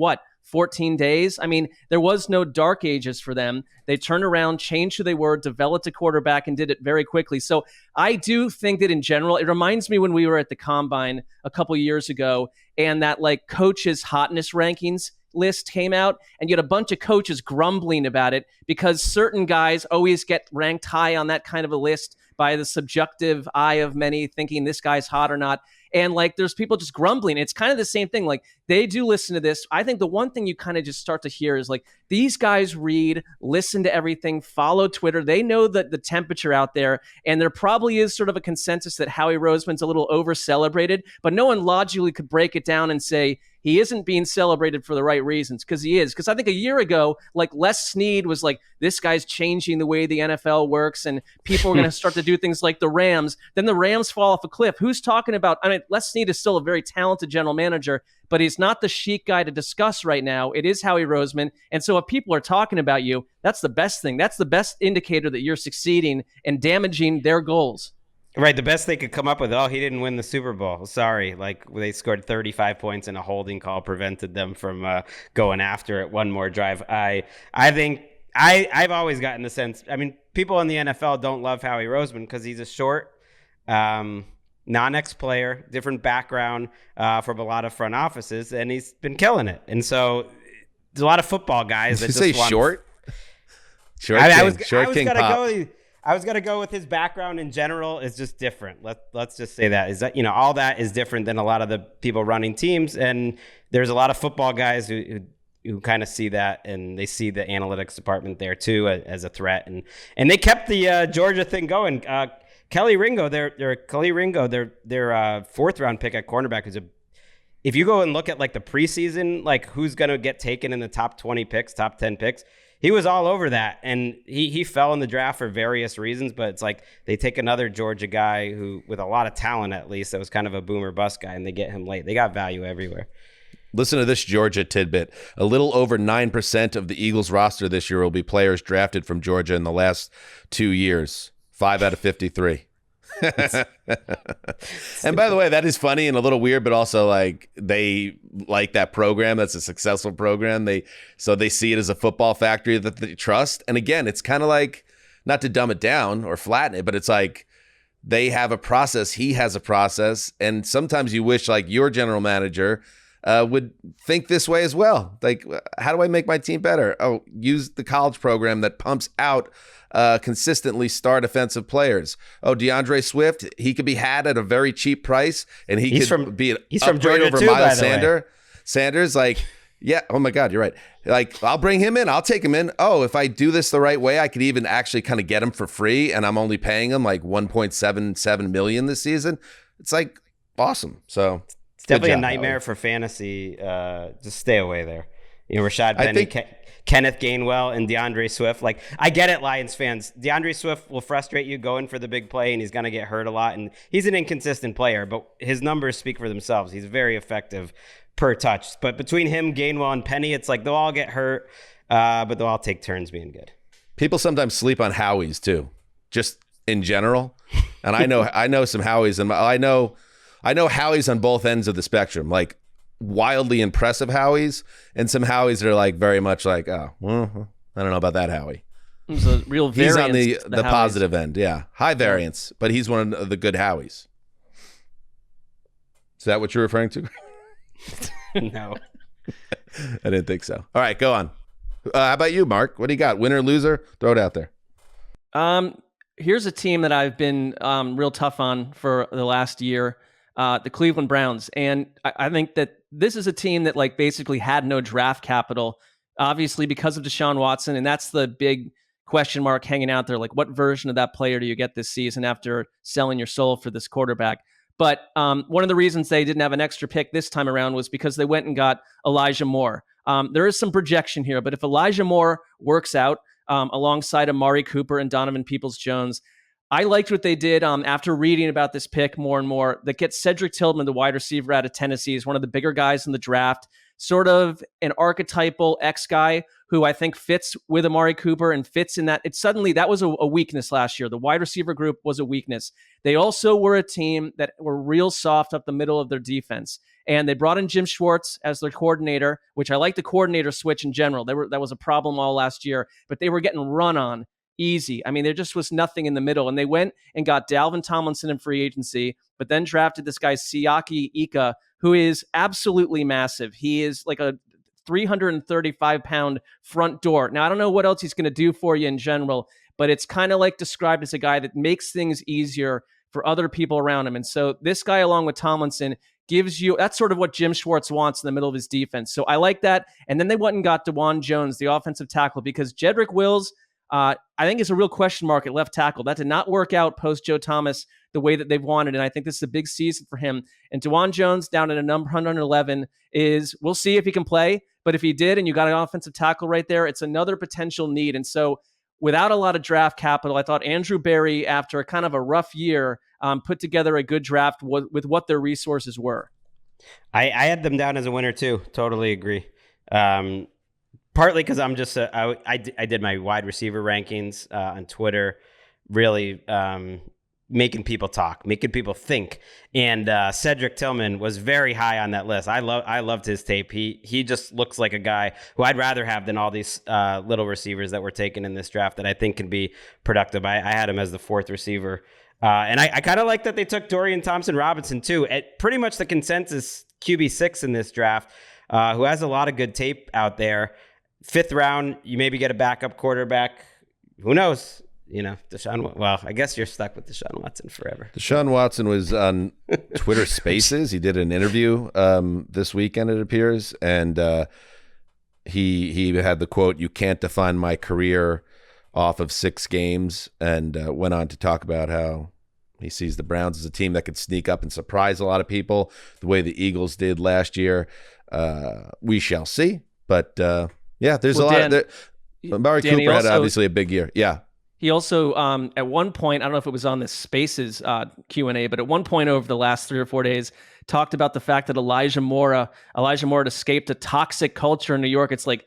D: 14 days? I mean, there was no dark ages for them. They turned around, changed who they were, developed a quarterback, and did it very quickly. So I do think that in general, it reminds me when we were at the Combine a couple years ago, and that coaches' hotness rankings list came out, and you had a bunch of coaches grumbling about it because certain guys always get ranked high on that kind of a list by the subjective eye of many, thinking this guy's hot or not. And there's people just grumbling. It's kind of the same thing. They do listen to this. I think the one thing you kind of just start to hear is these guys read, listen to everything, follow Twitter. They know that the temperature out there, and there probably is sort of a consensus that Howie Roseman's a little over celebrated, but no one logically could break it down and say he isn't being celebrated for the right reasons, because he is. Because I think a year ago, Les Snead was this guy's changing the way the NFL works, and people are going to start to do things like the Rams. Then the Rams fall off a cliff. Who's talking about? I mean, Les Snead is still a very talented general manager, but he's not the chic guy to discuss right now. It is Howie Roseman. And so if people are talking about you, that's the best thing. That's the best indicator that you're succeeding and damaging their goals.
C: Right, the best they could come up with, he didn't win the Super Bowl. Sorry, they scored 35 points and a holding call prevented them from going after it one more drive. I think I've always gotten the sense, people in the NFL don't love Howie Roseman because he's a short, non-ex-player, different background from a lot of front offices, and he's been killing it. And so there's a lot of football guys that
B: just say short? Short king pop.
C: I was gonna go with his background in general is just different. Let's just say that is that all that is different than a lot of the people running teams, and there's a lot of football guys who kind of see that, and they see the analytics department there too as a threat, and they kept the Georgia thing going. Kelly Ringo, their fourth round pick at cornerback is if you go and look at like the preseason, like who's going to get taken in the top 20 picks, top 10 picks, he was all over that. And he fell in the draft for various reasons, but it's like they take another Georgia guy who with a lot of talent, at least, that was kind of a boomer bust guy, and they get him late. They got value everywhere.
B: Listen to this Georgia tidbit. A little over 9% of the Eagles roster this year will be players drafted from Georgia in the last 2 years. 5 out of 53. And by the way, that is funny and a little weird, but also like they like that program. That's a successful program. So they see it as a football factory that they trust. And again, it's kind of like, not to dumb it down or flatten it, but it's like they have a process. He has a process. And sometimes you wish like your general manager would think this way as well. Like, how do I make my team better? Oh, use the college program that pumps out consistently star defensive players. Oh, DeAndre Swift, he could be had at a very cheap price, and he's from
C: Georgia
B: over
C: too,
B: Miles
C: by the way.
B: Sanders. Like, yeah, oh my God, you're right. Like, I'll bring him in. I'll take him in. Oh, if I do this the right way, I could even actually kind of get him for free, and I'm only paying him like $1.77 million this season. It's like awesome. So
C: it's definitely a nightmare for fantasy. Just stay away there. You know, Rashad Penny, Kenneth Gainwell, and DeAndre Swift. Like, I get it, Lions fans. DeAndre Swift will frustrate you going for the big play, and he's going to get hurt a lot. And he's an inconsistent player, but his numbers speak for themselves. He's very effective per touch. But between him, Gainwell, and Penny, it's like they'll all get hurt, but they'll all take turns being good.
B: People sometimes sleep on Howies too, just in general. And I know some Howies, and I know Howies on both ends of the spectrum. Like, wildly impressive Howies, and some Howies that are like very much like, oh, well, I don't know about that Howie.
D: There's a real variance.
B: He's on the positive end, yeah, high variance, but he's one of the good Howies. Is that what you're referring to?
C: No,
B: I didn't think so. All right, go on. How about you, Mark? What do you got? Winner, loser? Throw it out there.
D: Here's a team that I've been real tough on for the last year. The Cleveland Browns. And I think that this is a team that like basically had no draft capital, obviously because of Deshaun Watson. And that's the big question mark hanging out there. Like, what version of that player do you get this season after selling your soul for this quarterback? But one of the reasons they didn't have an extra pick this time around was because they went and got Elijah Moore. There is some projection here, but if Elijah Moore works out alongside Amari Cooper and Donovan Peoples-Jones, I liked what they did after reading about this pick more and more. That gets Cedric Tillman, the wide receiver out of Tennessee, is one of the bigger guys in the draft, sort of an archetypal X guy who I think fits with Amari Cooper and fits in that. It suddenly, that was a weakness last year. The wide receiver group was a weakness. They also were a team that were real soft up the middle of their defense. And they brought in Jim Schwartz as their coordinator, which I like the coordinator switch in general. That was a problem all last year, but they were getting run on easy. I mean, there just was nothing in the middle. And they went and got Dalvin Tomlinson in free agency, but then drafted this guy, Siaki Ika, who is absolutely massive. He is like a 335-pound front door. Now, I don't know what else he's going to do for you in general, but it's kind of like described as a guy that makes things easier for other people around him. And so this guy, along with Tomlinson, gives you, that's sort of what Jim Schwartz wants in the middle of his defense. So I like that. And then they went and got DeJuan Jones, the offensive tackle, because Jedrick Wills, I think it's a real question mark at left tackle. That did not work out post Joe Thomas the way that they've wanted, and I think this is a big season for him. And DeJuan Jones down at a number 111 we'll see if he can play, but if he did and you got an offensive tackle right there, it's another potential need. And so without a lot of draft capital, I thought Andrew Berry, after a kind of a rough year, put together a good draft with what their resources were.
C: I had them down as a winner too. Totally agree. Partly because I'm just I did my wide receiver rankings on Twitter, really making people talk, making people think. And Cedric Tillman was very high on that list. I loved his tape. He just looks like a guy who I'd rather have than all these little receivers that were taken in this draft that I think can be productive. I had him as the fourth receiver. And I kind of like that they took Dorian Thompson-Robinson too. At pretty much the consensus QB6 in this draft, who has a lot of good tape out there. Fifth round, you maybe get a backup quarterback. Who knows? You know, well, I guess you're stuck with Deshaun Watson forever.
B: Deshaun Watson was on Twitter Spaces. He did an interview this weekend, it appears, and he had the quote, "You can't define my career off of 6 games," and went on to talk about how He sees the Browns as a team that could sneak up and surprise a lot of people the way the Eagles did last year. We shall see. But, there's a lot of Amari Cooper had obviously a big year. Yeah.
D: He also, at one point, I don't know if it was on the Spaces Q&A, but at one point over the last 3 or 4 days, talked about the fact that Elijah Moore had escaped a toxic culture in New York. It's like,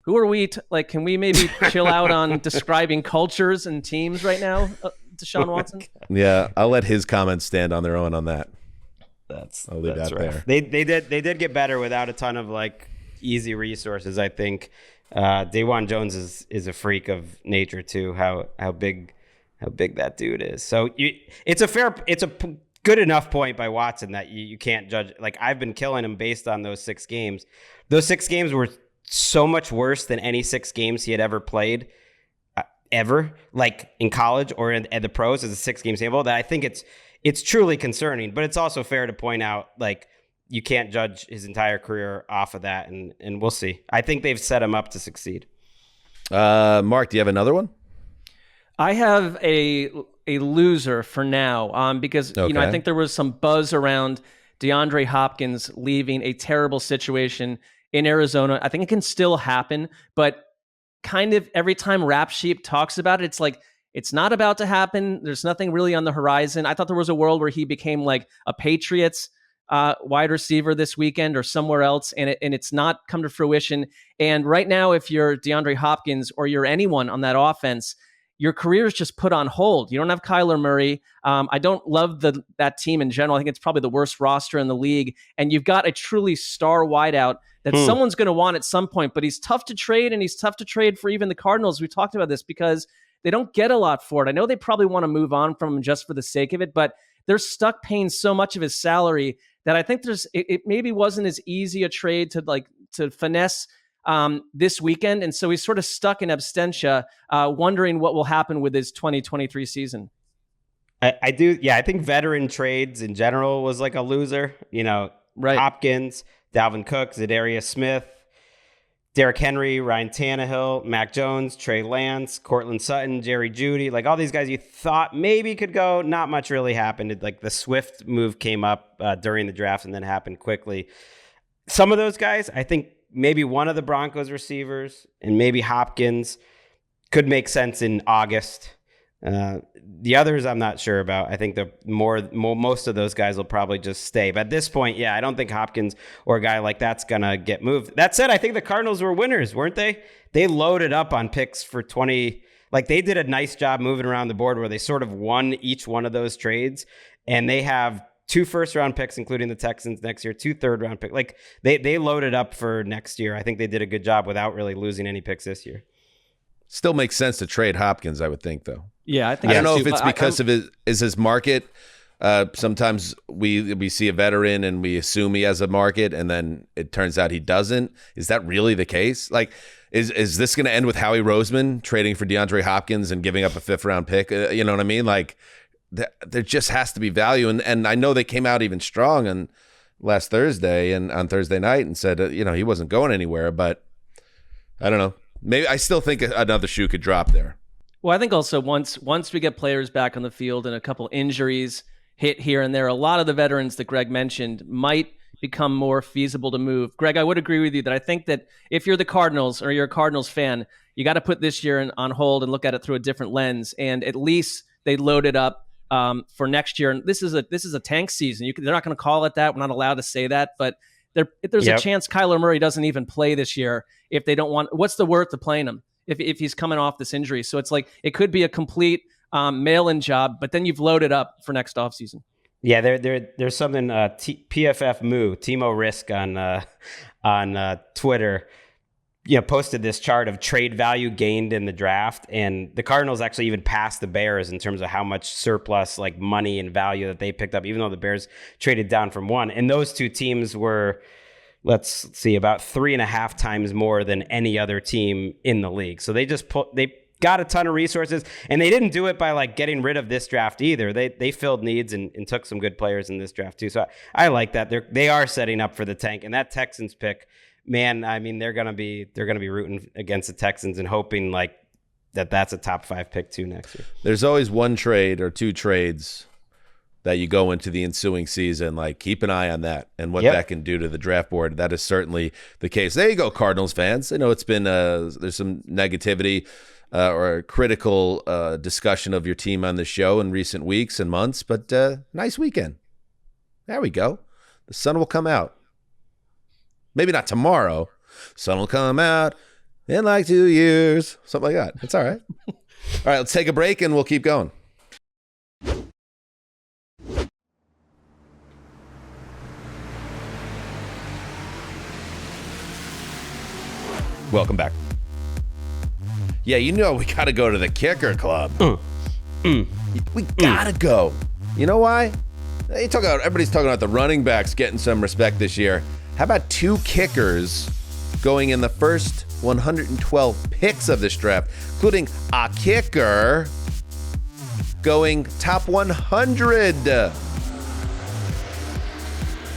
D: who are we? Can we maybe chill out on describing cultures and teams right now, Deshaun Watson?
B: Yeah, I'll let his comments stand on their own on that. I'll leave that
C: right.
B: there.
C: They did get better without a ton of easy resources. I think Dawan Jones is a freak of nature too. How big that dude is. So it's a good enough point by Watson that you can't judge. I've been killing him based on those 6 games. Those 6 games were so much worse than any 6 games he had ever played, ever, in college or at the pros as a 6-game sample, that I think it's truly concerning. But it's also fair to point out, you can't judge his entire career off of that, and we'll see. I think they've set him up to succeed.
B: Marc, do you have another one?
D: I have a loser for now, because I think there was some buzz around DeAndre Hopkins leaving a terrible situation in Arizona. I think it can still happen, but kind of every time Rap Sheep talks about it, it's like it's not about to happen. There's nothing really on the horizon. I thought there was a world where he became a Patriots wide receiver this weekend or somewhere else, and it's not come to fruition. And right now, if you're DeAndre Hopkins or you're anyone on that offense, your career is just put on hold. You don't have Kyler Murray. I don't love that team in general. I think it's probably the worst roster in the league. And you've got a truly star wideout that someone's going to want at some point. But he's tough to trade, and he's tough to trade for even the Cardinals. We talked about this because they don't get a lot for it. I know they probably want to move on from him just for the sake of it, but they're stuck paying so much of his salary that I think it maybe wasn't as easy a trade to finesse this weekend. And so he's sort of stuck in absentia, wondering what will happen with his 2023 season.
C: I do. Yeah, I think veteran trades in general was a loser.
D: Right.
C: Hopkins, Dalvin Cook, Zadarius Smith, Derrick Henry, Ryan Tannehill, Mac Jones, Trey Lance, Cortland Sutton, Jerry Jeudy, all these guys you thought maybe could go. Not much really happened. The Swift move came up during the draft and then happened quickly. Some of those guys, I think maybe one of the Broncos receivers and maybe Hopkins could make sense in August. The others I'm not sure about. I think most of those guys will probably just stay. But at this point, I don't think Hopkins or a guy like that's going to get moved. That said, I think the Cardinals were winners, weren't they? They loaded up on picks for 20. They did a nice job moving around the board where they sort of won each one of those trades. And they have 2 first-round picks, including the Texans next year, 2 third-round picks. They loaded up for next year. I think they did a good job without really losing any picks this year.
B: Still makes sense to trade Hopkins, I would think, though.
D: Yeah, I think
B: I don't know if it's because of his market. Sometimes we see a veteran and we assume he has a market, and then it turns out he doesn't. Is that really the case? Is this going to end with Howie Roseman trading for DeAndre Hopkins and giving up a 5th-round pick? You know what I mean? There just has to be value, and I know they came out even strong on last Thursday and on Thursday night and said he wasn't going anywhere, but I don't know. Maybe I still think another shoe could drop there.
D: Well, I think also once we get players back on the field and a couple injuries hit here and there, a lot of the veterans that Gregg mentioned might become more feasible to move. Gregg, I would agree with you that I think that if you're the Cardinals or you're a Cardinals fan, you got to put this year on hold and look at it through a different lens. And at least they loaded up for next year. And this is a tank season. They're not going to call it that. We're not allowed to say that, but there's a chance Kyler Murray doesn't even play this year if they don't want. What's the worth of playing him if he's coming off this injury? So it's it could be a complete mail-in job, but then you've loaded up for next offseason.
C: Yeah, there's something PFF Moo, Timo Risk on Twitter, posted this chart of trade value gained in the draft, and the Cardinals actually even passed the Bears in terms of how much surplus money and value that they picked up, even though the Bears traded down from 1. And those 2 teams were, let's see, about 3.5 times more than any other team in the league. So they got a ton of resources, and they didn't do it by getting rid of this draft either. They filled needs and took some good players in this draft too. So I like that. They are setting up for the tank, and that Texans pick, man, I mean, they're gonna be rooting against the Texans and hoping that's a top 5 pick too next year.
B: There's always one trade or 2 trades that you go into the ensuing season. Like, keep an eye on that and what that can do to the draft board. That is certainly the case. There you go, Cardinals fans. I know it's been there's some negativity or critical discussion of your team on the show in recent weeks and months, but nice weekend. There we go. The sun will come out. Maybe not tomorrow. Sun will come out in like 2 years. Something like that. It's all right. All right, let's take a break and we'll keep going. Welcome back. Yeah, you know we got to go to the kicker club. We got to go. You know why? Everybody's talking about the running backs getting some respect this year. How about 2 kickers going in the first 112 picks of this draft, including a kicker going top 100.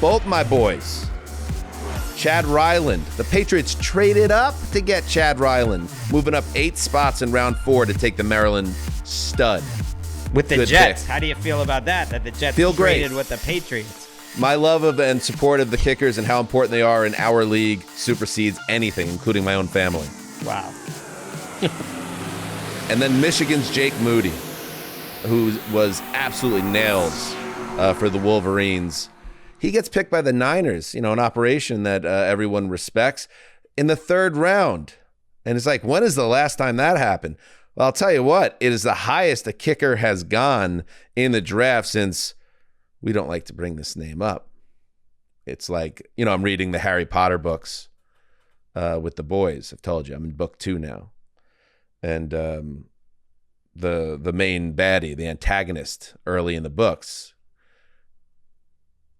B: Both my boys. Chad Ryland. The Patriots traded up to get Chad Ryland, moving up 8 spots in round 4 to take the Maryland stud.
C: With the
B: Good
C: Jets.
B: pick.
C: How do you feel about that? That the Jets
B: Feel
C: traded
B: great.
C: with the Patriots?
B: My love of and support of the kickers and how important they are in our league supersedes anything, including my own family.
C: Wow.
B: And then Michigan's Jake Moody, who was absolutely nails for the Wolverines. He gets picked by the Niners, an operation that everyone respects, in the 3rd round. And it's like, when is the last time that happened? Well, I'll tell you what, it is the highest a kicker has gone in the draft since, we don't like to bring this name up. It's like, I'm reading the Harry Potter books with the boys. I've told you, I'm in book 2 now. And the main baddie, the antagonist early in the books,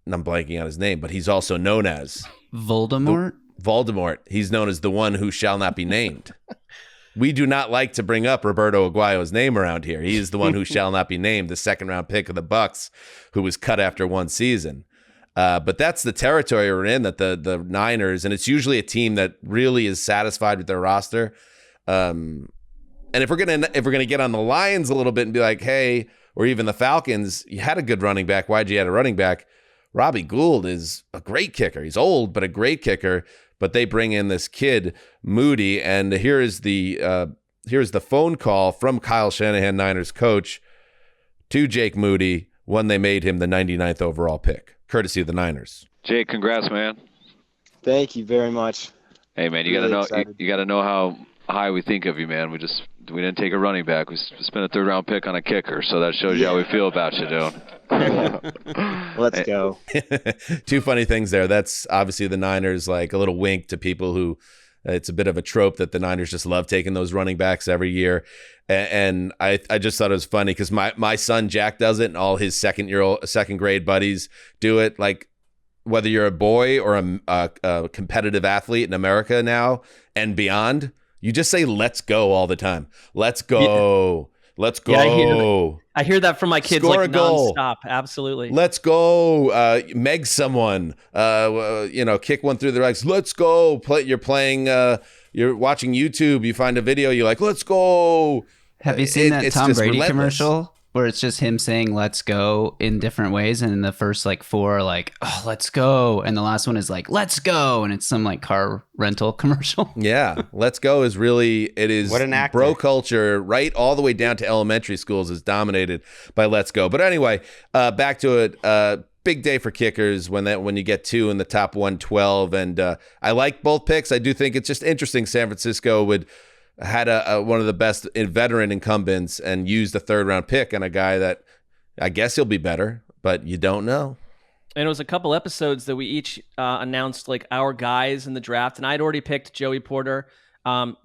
B: and I'm blanking on his name, but he's also known as
F: Voldemort.
B: Voldemort. He's known as the one who shall not be named. We do not like to bring up Roberto Aguayo's name around here. He is the one who shall not be named, the 2nd round pick of the Bucs, who was cut after 1 season. But that's the territory we're in, that the Niners, and it's usually a team that really is satisfied with their roster. And if we're gonna get on the Lions a little bit and be like, hey, or even the Falcons, you had a good running back. Why'd you add a running back? Robbie Gould is a great kicker. He's old, but a great kicker. But they bring in this kid, Moody, and here's the phone call from Kyle Shanahan, Niners coach, to Jake Moody when they made him the 99th overall pick, courtesy of the Niners.
H: Jake, congrats, man.
I: Thank you very much.
H: Hey, man, you
I: Really
H: gotta know
I: excited.
H: you gotta know how high we think of you, man. We didn't take a running back. We spent a 3rd round pick on a kicker, so that shows you how we feel about you, dude.
I: Let's go.
B: 2 funny things there. That's obviously the Niners, like a little wink to people who, it's a bit of a trope that the Niners just love taking those running backs every year. And I just thought it was funny because my son Jack does it, and all his second grade buddies do it. Like, whether you're a boy or a competitive athlete in America now and beyond, you just say "let's go" all the time. Let's go. Yeah. Let's go.
D: Yeah, I hear that from my kids.
B: Score
D: like
B: a goal.
D: nonstop. Absolutely.
B: Let's go. Meg someone. Kick one through the legs. Let's go. You're playing. You're watching YouTube. You find a video. You're like, let's go.
F: Have you seen that Tom Brady
B: relentless
F: commercial where it's just him saying "let's go" in different ways, and in the first 4 are like, "Oh, let's go," and the last one is like, "Let's go," and it's some car rental commercial.
B: Yeah, let's go is really, it is,
C: What an actor.
B: bro culture, right all the way down to elementary schools is dominated by let's go. But anyway, back to it. Big day for kickers when you get 2 in the top 112, and I like both picks. I do think it's just interesting. San Francisco had one of the best veteran incumbents and used the 3rd round pick on a guy that I guess he'll be better, but you don't know.
D: And it was a couple episodes that we each announced our guys in the draft, and I'd already picked Joey Porter.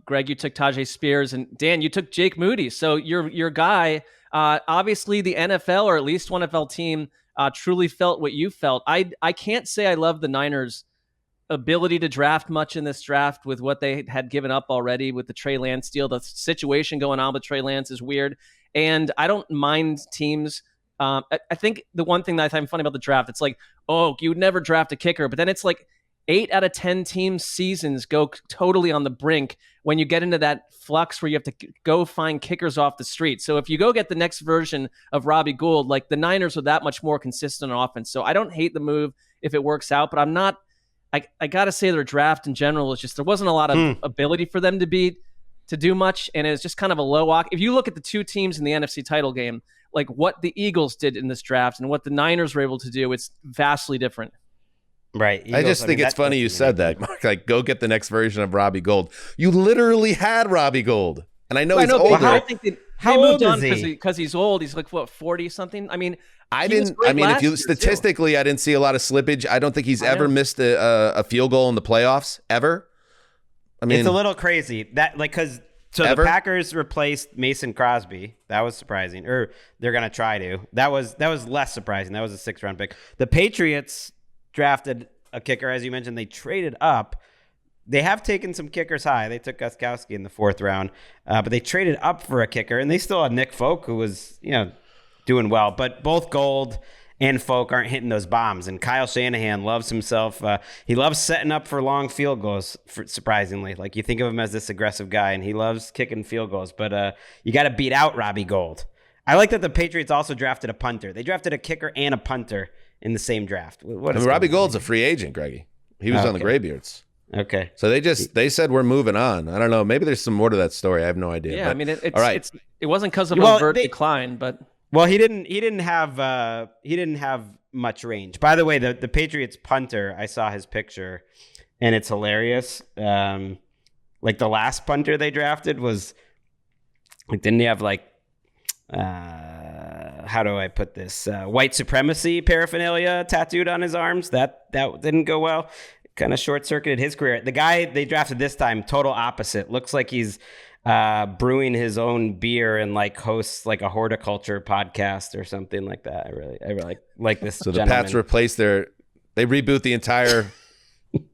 D: Gregg, you took Tajay Spears, and Dan, you took Jake Moody. So your guy, obviously the NFL, or at least one NFL team, truly felt what you felt. I can't say I love the Niners' ability to draft much in this draft with what they had given up already with the Trey Lance deal. The situation going on with Trey Lance is weird, and I don't mind teams. I think the one thing that I find funny about the draft, it's like, oh, you would never draft a kicker, but then it's like, 8 out of 10 teams' seasons go totally on the brink when you get into that flux where you have to go find kickers off the street. So if you go get the next version of Robbie Gould, like the Niners are that much more consistent on offense. So I don't hate the move if it works out, but I'm not. I got to say their draft in general is just there wasn't a lot of ability for them to do much, and it's just kind of a low walk. If you look at the two teams in the NFC title game, like what the Eagles did in this draft and what the Niners were able to do, it's vastly different.
C: Right.
B: I just think it's funny you said that, Mark. Like, go get the next version of Robbie Gould. You literally had Robbie Gould, and I know he's older.
D: I think they
C: old
D: moved on
C: is he?
D: because he's old. He's like, what, 40 something? I mean,
B: if you statistically, I didn't see a lot of slippage. I don't think he's ever missed a field goal in the playoffs ever. I mean,
C: it's a little crazy that the Packers replaced Mason Crosby. That was surprising, or they're gonna try to. That was less surprising. That was a 6th-round pick. The Patriots drafted a kicker, as you mentioned. They traded up. They have taken some kickers high. They took Gostkowski in the 4th round, but they traded up for a kicker, and they still had Nick Folk, who was doing well. But both Gould and Folk aren't hitting those bombs. And Kyle Shanahan loves himself. He loves setting up for long field goals, surprisingly. Like, you think of him as this aggressive guy, and he loves kicking field goals. But you got to beat out Robbie Gould. I like that the Patriots also drafted a punter. They drafted a kicker and a punter in the same draft.
B: Robbie Gould's a free agent, Greggy. He was on the Graybeards.
C: Okay.
B: So they said we're moving on. I don't know. Maybe there's some more to that story. I have no idea.
D: Yeah,
B: but,
D: I mean, it wasn't because of overt decline, but
C: he didn't have much range. By the way, the Patriots punter, I saw his picture, and it's hilarious. Like the last punter they drafted was like, didn't he have like how do I put this? White supremacy paraphernalia tattooed on his arms. That didn't go well. Kind of short-circuited his career. The guy they drafted this time, total opposite. Looks like he's brewing his own beer and like hosts like a horticulture podcast or something like that. I really like this.
B: So
C: gentleman.
B: The Pats replace they reboot the entire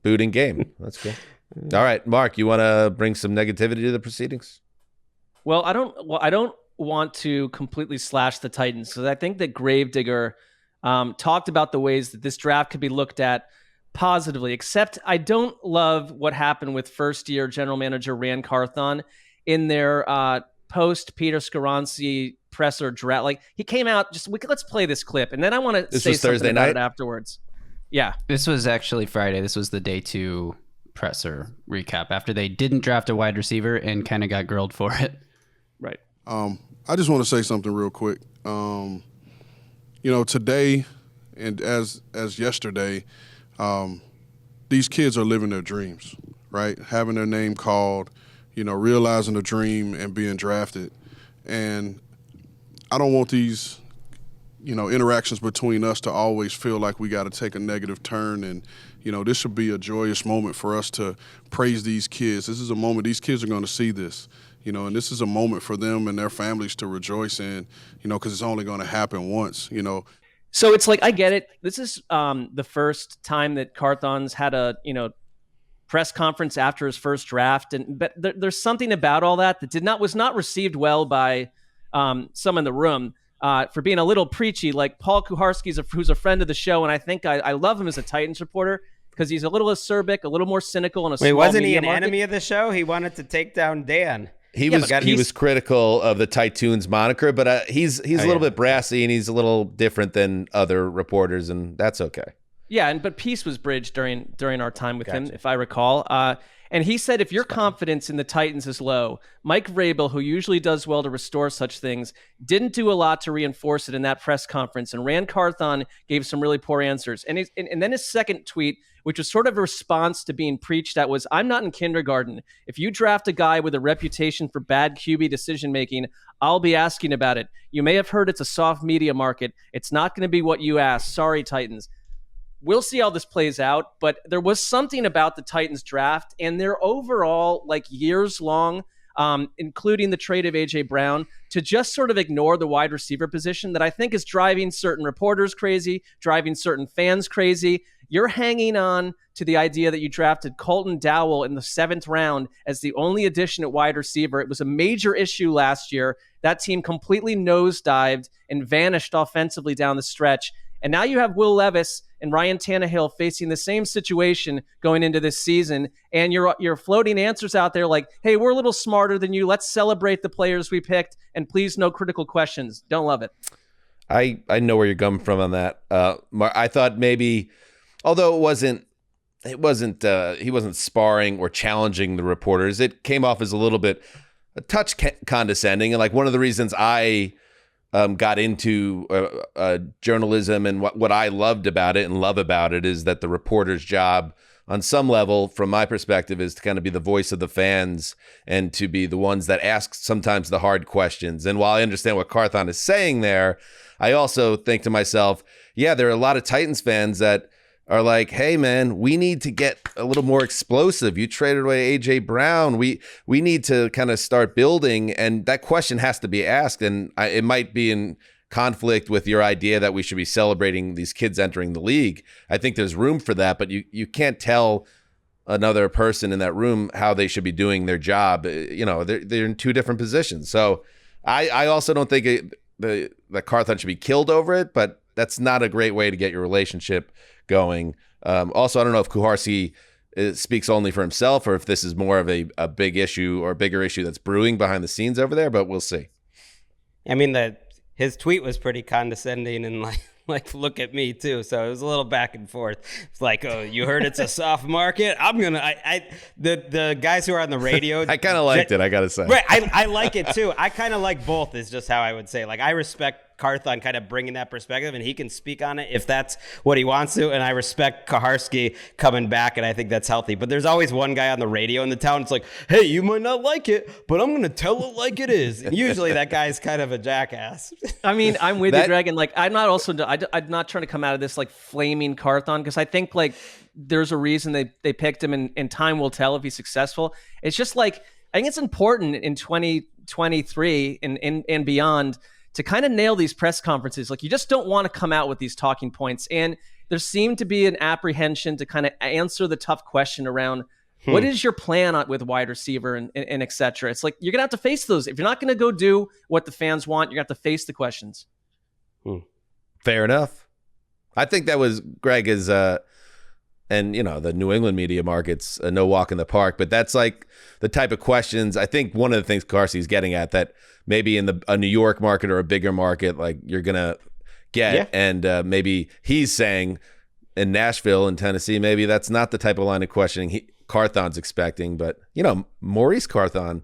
B: booting game. That's cool. All right, Mark, you want to bring some negativity to the proceedings?
D: Well, I don't want to completely slash the Titans, because I think that Gravedigger talked about the ways that this draft could be looked at positively, except I don't love what happened with first-year general manager Ran Carthon in their post-Peter Skoronski presser draft. Like, he came out, let's play this clip, and then I want to say something
B: Thursday
D: about
B: night?
D: it afterwards. Yeah.
F: This was actually Friday. This was the day 2 presser recap after they didn't draft a wide receiver and kind of got grilled for it.
D: Right.
J: I just want to say something real quick. Today and as yesterday, these kids are living their dreams, right? Having their name called, realizing a dream and being drafted. And I don't want these, interactions between us to always feel like we got to take a negative turn. And, this should be a joyous moment for us to praise these kids. This is a moment these kids are going to see this, and this is a moment for them and their families to rejoice in, because it's only going to happen once,
D: So it's like, I get it. This is the first time that Carthon's had a press conference after his first draft, but there's something about all that was not received well by some in the room for being a little preachy. Like Paul Kuharski, who's a friend of the show, and I think I love him as a Titans reporter because he's a little acerbic, a little more cynical, and a small
C: wasn't he
D: media
C: an
D: market.
C: enemy of the show? He wanted to take down Dan.
B: He was critical of the Titoons moniker, but he's a little bit brassy, and he's a little different than other reporters, and that's okay.
D: Yeah, but peace was bridged during our time with him, if I recall. And he said, if your confidence in the Titans is low, Mike Vrabel, who usually does well to restore such things, didn't do a lot to reinforce it in that press conference. And Ran Carthon gave some really poor answers. And then his second tweet, which was sort of a response to being preached at, was, I'm not in kindergarten. If you draft a guy with a reputation for bad QB decision-making, I'll be asking about it. You may have heard it's a soft media market. It's not going to be what you asked. Sorry, Titans. We'll see how this plays out, but there was something about the Titans draft and their overall, years long, including the trade of A.J. Brown, to just sort of ignore the wide receiver position that I think is driving certain reporters crazy, driving certain fans crazy. You're hanging on to the idea that you drafted Colton Dowell in the 7th round as the only addition at wide receiver. It was a major issue last year. That team completely nosedived and vanished offensively down the stretch. And now you have Will Levis and Ryan Tannehill facing the same situation going into this season. And you're floating answers out there like, hey, we're a little smarter than you. Let's celebrate the players we picked. And please, no critical questions. Don't love it.
B: I know where you're coming from on that. I thought maybe, although he wasn't sparring or challenging the reporters. It came off as a touch condescending. And like one of the reasons I got into journalism and what I loved about it and love about it is that the reporter's job on some level, from my perspective, is to kind of be the voice of the fans and to be the ones that ask sometimes the hard questions. And while I understand what Carthon is saying there, I also think to myself, yeah, there are a lot of Titans fans that are like, hey, man, we need to get a little more explosive. You traded away A.J. Brown. We need to kind of start building. And that question has to be asked. And it might be in conflict with your idea that we should be celebrating these kids entering the league. I think there's room for that. But you can't tell another person in that room how they should be doing their job. You know, they're in two different positions. So I also don't think that Carthon should be killed over it. But that's not a great way to get your relationship going. Also, I don't know if Kuharsky speaks only for himself or if this is more of a big issue or a bigger issue that's brewing behind the scenes over there, but we'll see.
C: I mean, his tweet was pretty condescending and like look at me too. So it was a little back and forth. It's like, oh, you heard it's a soft market. The guys who are on the radio.
B: I kind of liked it, I got to say.
C: Right, I like it too. I kind of like both is just how I would say. Like I respect Carthon kind of bringing that perspective, and he can speak on it if that's what he wants to. And I respect Kuharsky coming back, and I think that's healthy. But there's always one guy on the radio in the town. It's like, hey, you might not like it, but I'm going to tell it like it is. And usually that guy's kind of a jackass.
D: I mean, I'm with you, Greg, and like I'm not trying to come out of this like flaming Carthon because I think like there's a reason they picked him, and time will tell if he's successful. It's just like I think it's important in 2023 and beyond to kind of nail these press conferences. Like you just don't want to come out with these talking points. And there seemed to be an apprehension to kind of answer the tough question around what is your plan with wide receiver and et cetera. It's like, you're going to have to face those. If you're not going to go do what the fans want, you're going to have to face the questions.
B: Fair enough. I think that was Greg is, and you know, the New England media market's no walk in the park, but that's like the type of questions. I think one of the things Carsey's getting at that maybe in a New York market or a bigger market, like you're going to get. Yeah. And maybe he's saying in Nashville and Tennessee, maybe that's not the type of line of questioning Carthon's expecting. But, you know, Maurice Carthon,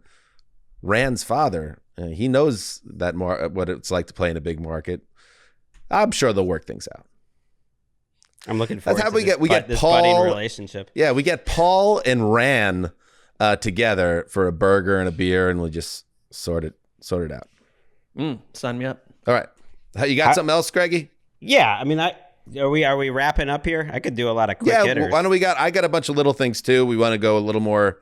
B: Ran's father, he knows that what it's like to play in a big market. I'm sure they'll work things out.
C: I'm looking forward to
B: we get
C: this
B: Paul,
C: budding relationship.
B: Yeah, we get Paul and Ran together for a burger and a beer, and we'll just sort it out.
D: Sign me up.
B: All right. You got something else, Greggy?
C: Yeah. I mean, are we wrapping up here? I could do a lot of quick hitters.
B: Why don't I got a bunch of little things too. We want to go a little more.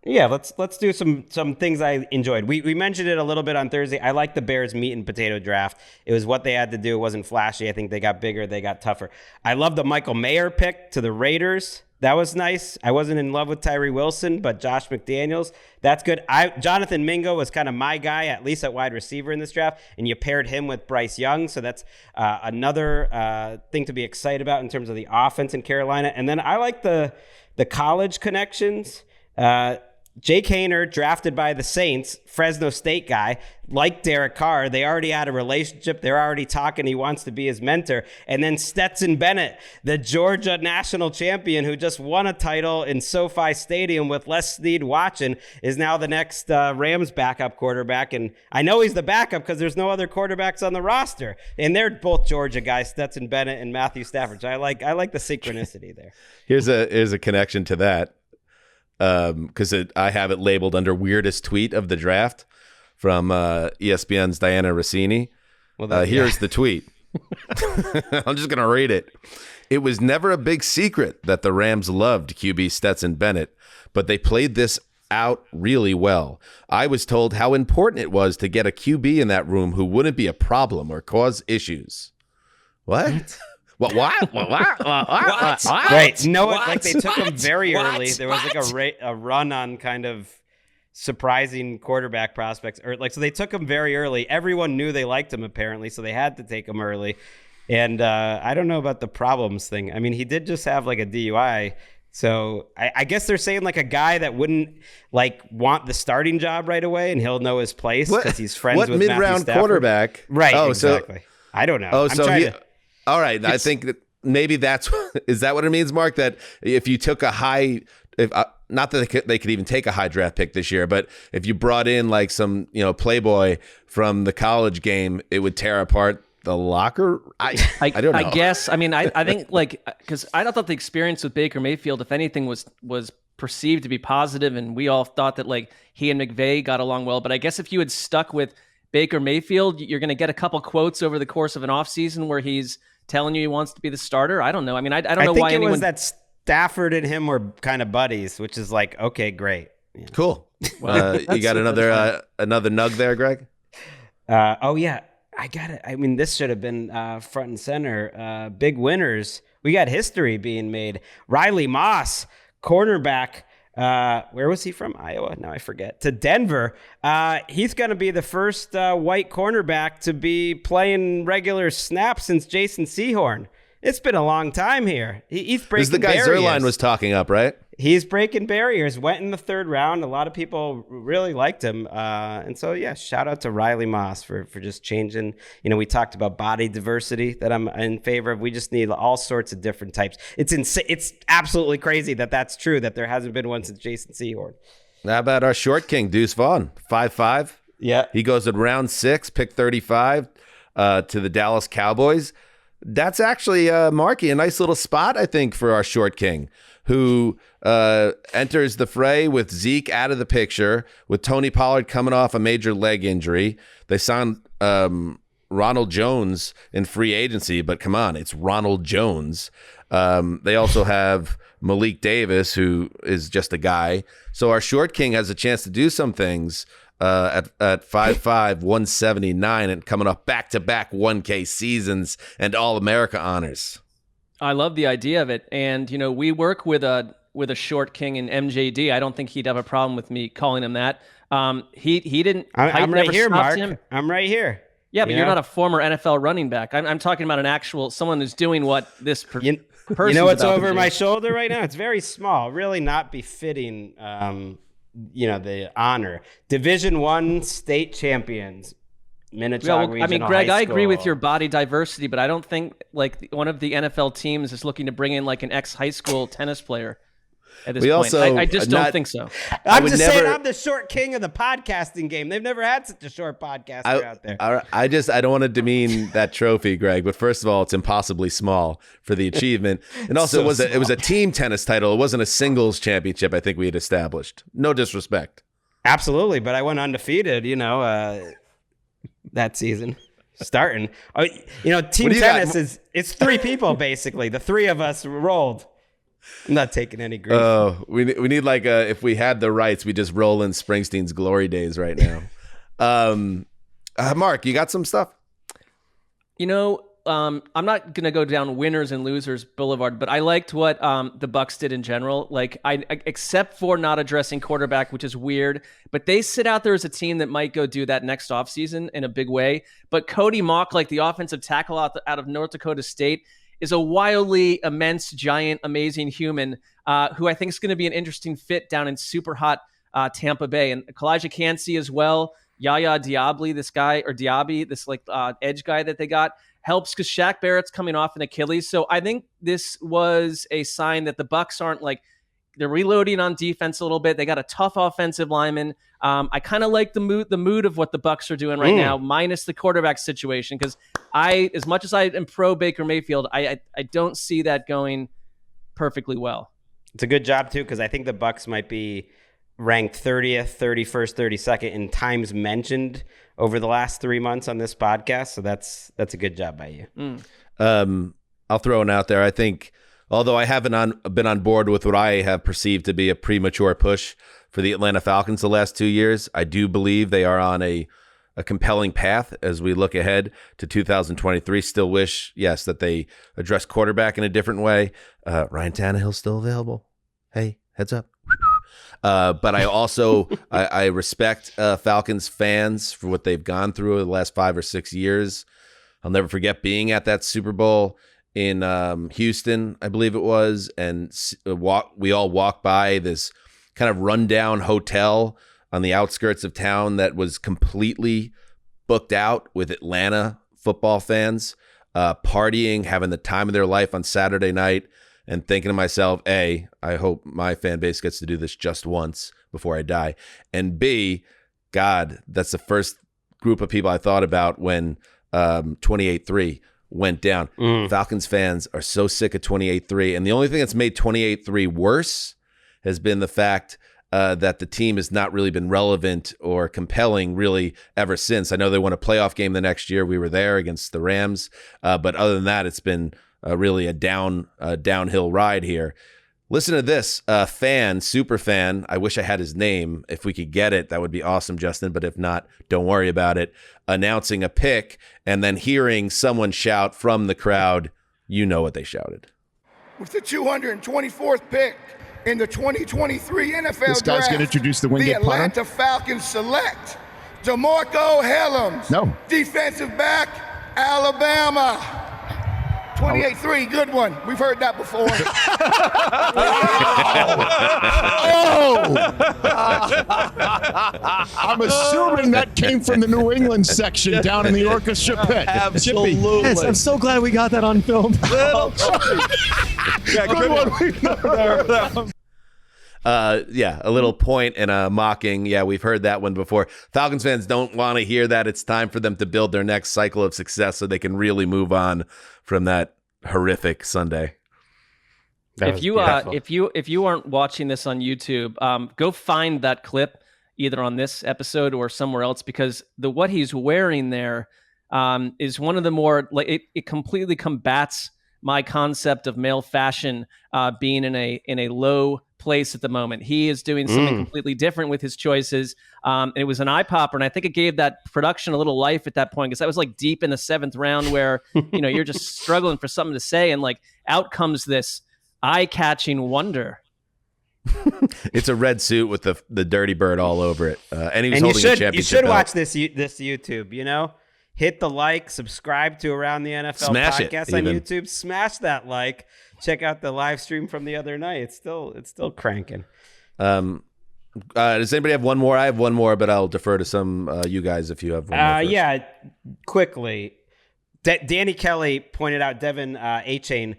C: Yeah, let's do some things I enjoyed. We mentioned it a little bit on Thursday. I like the Bears meat and potato draft. It was what they had to do. It wasn't flashy. I think they got bigger. They got tougher. I love the Michael Mayer pick to the Raiders. That was nice. I wasn't in love with Tyree Wilson, but Josh McDaniels, that's good. Jonathan Mingo was kind of my guy, at least at wide receiver in this draft, and you paired him with Bryce Young, so that's another thing to be excited about in terms of the offense in Carolina. And then I like the college connections. Jake Haener, drafted by the Saints, Fresno State guy, like Derek Carr. They already had a relationship. They're already talking. He wants to be his mentor. And then Stetson Bennett, the Georgia national champion who just won a title in SoFi Stadium with Les Snead watching, is now the next Rams backup quarterback. And I know he's the backup because there's no other quarterbacks on the roster. And they're both Georgia guys, Stetson Bennett and Matthew Stafford. So I like the synchronicity there.
B: Here's a connection to that. Because I have it labeled under weirdest tweet of the draft from ESPN's Diana Rossini. Well, here's the tweet. I'm just going to read it. It was never a big secret that the Rams loved QB Stetson Bennett, but they played this out really well. I was told how important it was to get a QB in that room who wouldn't be a problem or cause issues. What? What?
C: Right. No, like they took him very early. There was like a run on kind of surprising quarterback prospects. So they took him very early. Everyone knew they liked him apparently, so they had to take him early. And I don't know about the problems thing. I mean, he did just have like a DUI. So I guess they're saying like a guy that wouldn't like want the starting job right away, and he'll know his place because he's friends with Matthew
B: mid-round
C: Stafford.
B: Quarterback?
C: Right.
B: Oh,
C: exactly. I don't know.
B: Oh, so all right. I think that maybe is that what it means, Mark? That if you took a high, not that they could even take a high draft pick this year, but if you brought in like some playboy from the college game, it would tear apart the locker. I don't know.
D: I guess. I mean, I think because I thought the experience with Baker Mayfield, if anything, was perceived to be positive, and we all thought that like he and McVay got along well. But I guess if you had stuck with Baker Mayfield, you're going to get a couple quotes over the course of an offseason where he's telling you he wants to be the starter. I don't know. I mean, I don't know why anyone.
C: I think it was that Stafford and him were kind of buddies, which is like, okay, great. Yeah.
B: Cool. You got another nug there, Greg?
C: Oh yeah. I got it. I mean, this should have been front and center. Big winners. We got history being made. Riley Moss, cornerback. Where was he from? Iowa? Now I forget. To Denver. He's going to be the first white cornerback to be playing regular snaps since Jason Sehorn. It's been a long time here. He's breaking barriers. This is the guy
B: Zerline was talking up, right?
C: He's breaking barriers. Went in the third round. A lot of people really liked him. And so, yeah, shout out to Riley Moss for just changing. We talked about body diversity that I'm in favor of. We just need all sorts of different types. It's absolutely crazy that that's true, that there hasn't been one since Jason Sehorn.
B: How about our short king, Deuce Vaughn, 5'5"?
C: Yeah.
B: He goes at round 6, pick 35 to the Dallas Cowboys. That's actually, Marky, a nice little spot, I think, for our short king, who enters the fray with Zeke out of the picture, with Tony Pollard coming off a major leg injury. They signed Ronald Jones in free agency, but come on, it's Ronald Jones. They also have Malik Davis, who is just a guy. So our short king has a chance to do some things at 5'5", 179, and coming off back-to-back 1K seasons and All-America honors.
D: I love the idea of it. And, we work with a short king in MJD. I don't think he'd have a problem with me calling him that. He didn't.
C: I'm right here, Mark. I'm right here.
D: Yeah, but you're not a former NFL running back. I'm talking about an actual someone who's doing what this person.
C: You know what's over my shoulder right now? It's very small. Really not befitting. The honor. Division I state champions. Minnetonka Regional
D: Greg,
C: High
D: I agree
C: School.
D: with your body diversity, but I don't think one of the NFL teams is looking to bring in like an ex-high school tennis player at this point. I just don't think so.
C: I'm just saying I'm the short king of the podcasting game. They've never had such a short podcaster out there.
B: I don't want to demean that trophy, Greg, but first of all, it's impossibly small for the achievement. And also it was a team tennis title. It wasn't a singles championship, I think we had established. No disrespect.
C: Absolutely, but I went undefeated, that season. Starting. Team tennis it's 3 people basically. The 3 of us rolled. I'm not taking any grief.
B: Oh, we need like if we had the rights, we just roll in Springsteen's glory days right now. Mark, you got some stuff?
D: I'm not gonna go down winners and losers boulevard, but I liked what the Bucs did in general. Like, except for not addressing quarterback, which is weird, but they sit out there as a team that might go do that next offseason in a big way. But Cody Mauch, like the offensive tackle out of North Dakota State, is a wildly immense, giant, amazing human who I think is going to be an interesting fit down in super hot Tampa Bay. And Kalijah Cansey as well. Yaya Diaby, this edge guy that they got, helps because Shaq Barrett's coming off an Achilles. So I think this was a sign that the Bucs aren't they're reloading on defense a little bit. They got a tough offensive lineman. I kind of like the mood of what the Bucs are doing right now, minus the quarterback situation. Because as much as I am pro Baker Mayfield, I don't see that going perfectly well.
C: It's a good job too, because I think the Bucs might be ranked 30th, 31st, 32nd in times mentioned over the last 3 months on this podcast. So that's a good job by you.
B: I'll throw one out there. I think, although I haven't been on board with what I have perceived to be a premature push for the Atlanta Falcons the last 2 years, I do believe they are on a compelling path as we look ahead to 2023. Still wish, yes, that they address quarterback in a different way. Ryan Tannehill's still available. Hey, heads up. But I also I respect Falcons fans for what they've gone through over the last 5 or 6 years. I'll never forget being at that Super Bowl in Houston, I believe it was, and we all walked by this kind of rundown hotel on the outskirts of town that was completely booked out with Atlanta football fans partying, having the time of their life on Saturday night, and thinking to myself, A, I hope my fan base gets to do this just once before I die, and B, God, that's the first group of people I thought about when 28-3 went down. Falcons fans are so sick of 28-3, and the only thing that's made 28-3 worse has been the fact that the team has not really been relevant or compelling really ever since. I know they won a playoff game the next year. We were there against the Rams, but other than that, it's been really a downhill ride here. Listen to this, super fan. I wish I had his name. If we could get it, that would be awesome, Justin. But if not, don't worry about it. Announcing a pick and then hearing someone shout from the crowd, you know what they shouted.
K: With the 224th pick in the 2023 NFL Draft,
A: this guy's going to introduce the Wingate punter.
K: The Atlanta Falcons select DeMarco Hellams,
A: No.
K: defensive back, Alabama. 28-3, good one. We've heard that before.
A: I'm assuming that came from the New England section down in the orchestra pit.
E: Absolutely. Yes, I'm so glad we got that on film.
B: Yeah, a little point and a mocking. Yeah, we've heard that one before. Falcons fans don't want to hear that. It's time for them to build their next cycle of success so they can really move on from that horrific Sunday.
D: If you aren't watching this on YouTube, go find that clip either on this episode or somewhere else, because what he's wearing there is one of the more it completely combats my concept of male fashion being in a low place at the moment. He is doing something completely different with his choices. It was an eye popper, and I think it gave that production a little life at that point, because that was like deep in the 7th round where you're just struggling for something to say, and like out comes this eye-catching wonder.
B: It's a red suit with the dirty bird all over it, and he was holding a championship.
C: You should
B: belt.
C: watch this YouTube. Hit the like, subscribe to Around the NFL
B: Smash
C: podcast on YouTube. Smash that like. Check out the live stream from the other night. It's still cranking.
B: Does anybody have one more? I have one more, but I'll defer to some you guys if you have one more first.
C: Yeah, quickly. Danny Kelly pointed out Devin Achane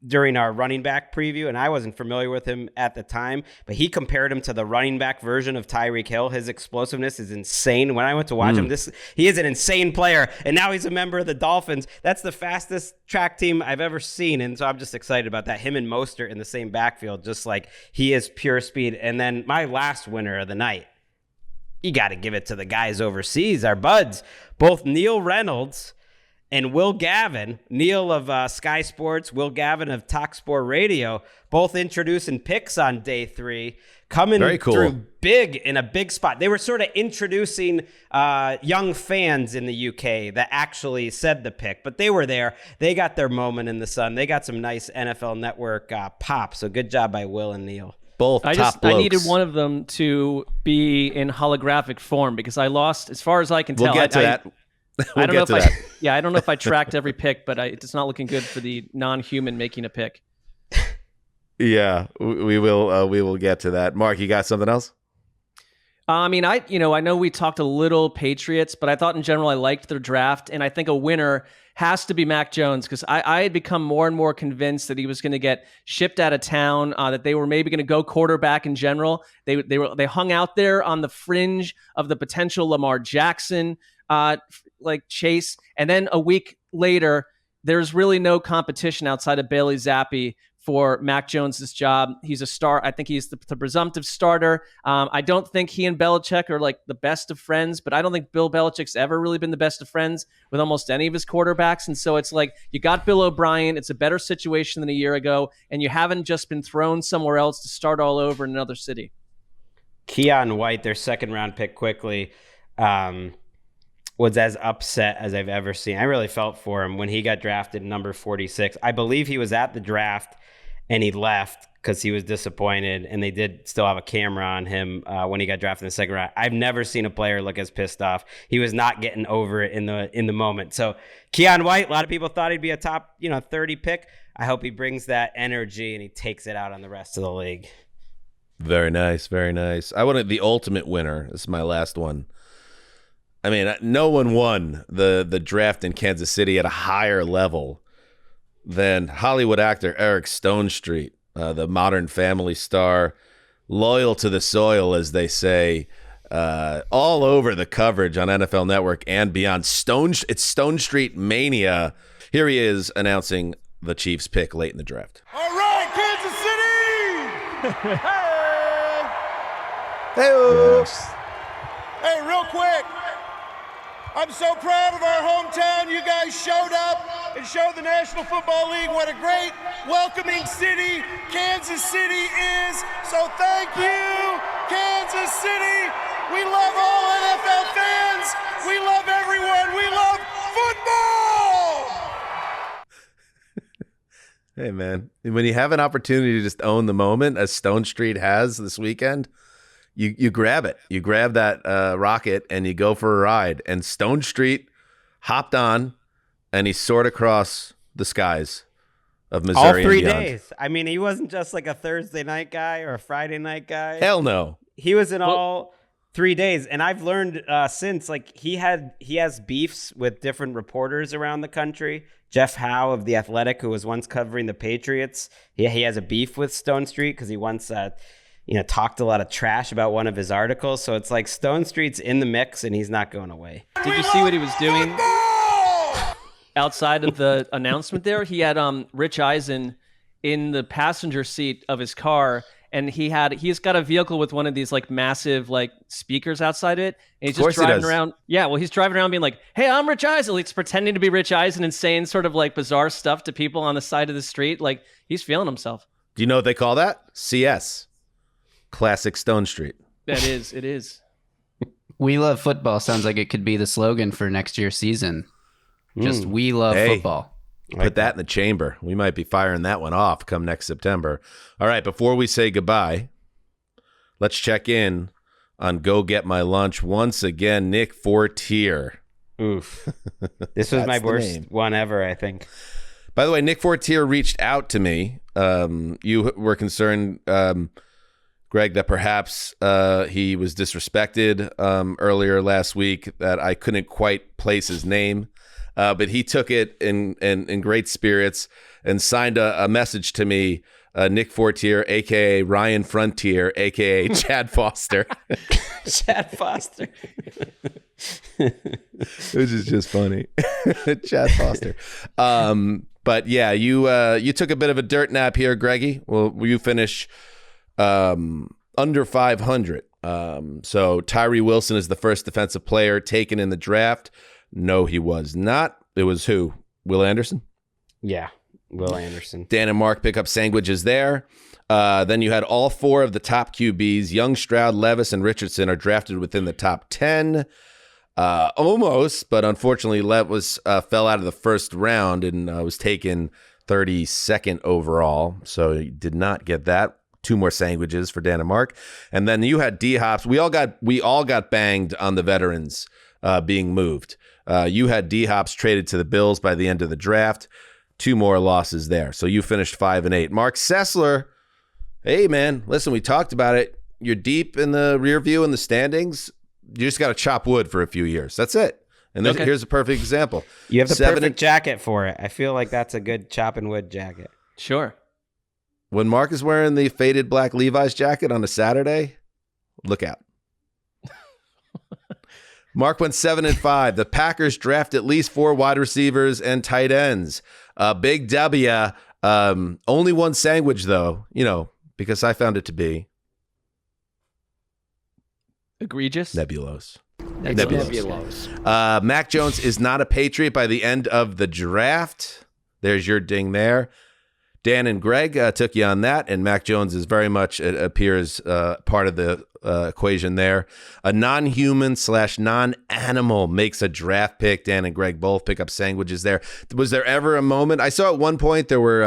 C: during our running back preview, and I wasn't familiar with him at the time, but he compared him to the running back version of Tyreek Hill. His explosiveness is insane. When I went to watch him, he is an insane player, and now he's a member of the Dolphins. That's the fastest track team I've ever seen, and so I'm just excited about that. Him and Mostert in the same backfield, just like he is pure speed. And then my last winner of the night, you got to give it to the guys overseas, our buds, both Neil Reynolds and Will Gavin, Neil of Sky Sports, Will Gavin of Talksport Radio, both introducing picks on day 3, coming through big in a big spot. They were sort of introducing young fans in the UK that actually said the pick, but they were there. They got their moment in the sun. They got some nice NFL Network pop. So good job by Will and Neil.
B: Both
D: I needed one of them to be in holographic form because I lost, as far as I can tell.
B: We'll get to that.
D: I don't know if I tracked every pick, but it's not looking good for the non-human making a pick.
B: Yeah, we will get to that. Mark, you got something else?
D: I know we talked a little Patriots, but I thought in general I liked their draft, and I think a winner has to be Mac Jones, because I had become more and more convinced that he was going to get shipped out of town, that they were maybe going to go quarterback in general. They hung out there on the fringe of the potential Lamar Jackson chase, and then a week later there's really no competition outside of Bailey Zappi for Mac Jones's job. He's a star. I think he's the presumptive starter. I don't think he and Belichick are like the best of friends, but I don't think Bill Belichick's ever really been the best of friends with almost any of his quarterbacks. And so it's like, you got Bill O'Brien. It's a better situation than a year ago, and you haven't just been thrown somewhere else to start all over in another city.
C: Keon White, their 2nd round pick, quickly, was as upset as I've ever seen. I really felt for him when he got drafted number 46. I believe he was at the draft, and he left because he was disappointed, and they did still have a camera on him when he got drafted in the second round. I've never seen a player look as pissed off. He was not getting over it in the moment. So Keon White, a lot of people thought he'd be a top 30 pick. I hope he brings that energy and he takes it out on the rest of the league.
B: Very nice, very nice. I wanted the ultimate winner. This is my last one. I mean, no one won the draft in Kansas City at a higher level than Hollywood actor Eric Stonestreet, the Modern Family star, loyal to the soil, as they say, all over the coverage on NFL Network and beyond. It's Stonestreet mania. Here he is announcing the Chiefs pick late in the draft.
K: All right, Kansas City! Hey, real quick. I'm so proud of our hometown. You guys showed up and showed the National Football League what a great, welcoming city Kansas City is. So thank you, Kansas City. We love all NFL fans. We love everyone. We love football.
B: Hey, man, when you have an opportunity to just own the moment, as Stonestreet has this weekend, you grab it. You grab that rocket and you go for a ride. And Stonestreet hopped on and he soared across the skies of Missouri.
C: All 3
B: and beyond.
C: days. I mean, he wasn't just like a Thursday night guy or a Friday night guy.
B: Hell no.
C: He was in all 3 days. And I've learned since, like, he has beefs with different reporters around the country. Jeff Howe of The Athletic, who was once covering the Patriots, he has a beef with Stonestreet because he once talked a lot of trash about one of his articles. So it's like Stonestreet's in the mix and he's not going away.
D: Did you see what he was doing outside of the announcement there? He had Rich Eisen in the passenger seat of his car, and he's got a vehicle with one of these like massive like speakers outside it. And he's just driving around. Yeah, well, he's driving around being like, "Hey, I'm Rich Eisen." He's pretending to be Rich Eisen and saying sort of like bizarre stuff to people on the side of the street. Like, he's feeling himself.
B: Do you know what they call that? CS. Classic Stonestreet.
D: It is.
F: We love football sounds like it could be the slogan for next year's season. Just we love football.
B: Put that in the chamber. We might be firing that one off come next September. All right, before we say goodbye, let's check in on Go Get My Lunch. Once again, Nick Fortier.
C: Oof. This was my worst one ever, I think.
B: By the way, Nick Fortier reached out to me. You were concerned, Greg, that perhaps he was disrespected earlier last week, that I couldn't quite place his name. But he took it in great spirits and signed a message to me, Nick Fortier, a.k.a. Ryan Frontier, a.k.a. Chad Foster.
C: Chad Foster.
B: Which is just funny. Chad Foster. But yeah, you took a bit of a dirt nap here, Greggy. Well, you finish under 500. So Tyree Wilson is the first defensive player taken in the draft. No, he was not. It was who? Will Anderson?
C: Yeah, Will Anderson.
B: Dan and Marc pick up sandwiches there. Then you had all four of the top QBs. Young, Stroud, Levis, and Richardson are drafted within the top 10. Almost, but unfortunately Levis fell out of the first round and was taken 32nd overall. So you did not get that. 2 more sandwiches for Dan and Marc. And then you had D-Hops. We all got banged on the veterans being moved. You had D-Hops traded to the Bills by the end of the draft. 2 more losses there. So you finished 5-8. Marc Sessler, hey, man, listen, we talked about it. You're deep in the rear view in the standings. You just got to chop wood for a few years. That's it. And then here's a perfect example.
C: You have the perfect jacket for it. I feel like that's a good chopping wood jacket.
D: Sure.
B: When Marc is wearing the faded black Levi's jacket on a Saturday, look out. Marc went 7-5. The Packers draft at least 4 wide receivers and tight ends. Big W. Only one sandwich, though, because I found it to be
D: egregious.
B: Nebulous.
G: Nebulous.
B: Mac Jones is not a Patriot by the end of the draft. There's your ding there. Dan and Greg took you on that, and Mac Jones is very much, it appears, part of the equation there. A non-human / non-animal makes a draft pick. Dan and Greg both pick up sandwiches there. Was there ever a moment? I saw at one point there were,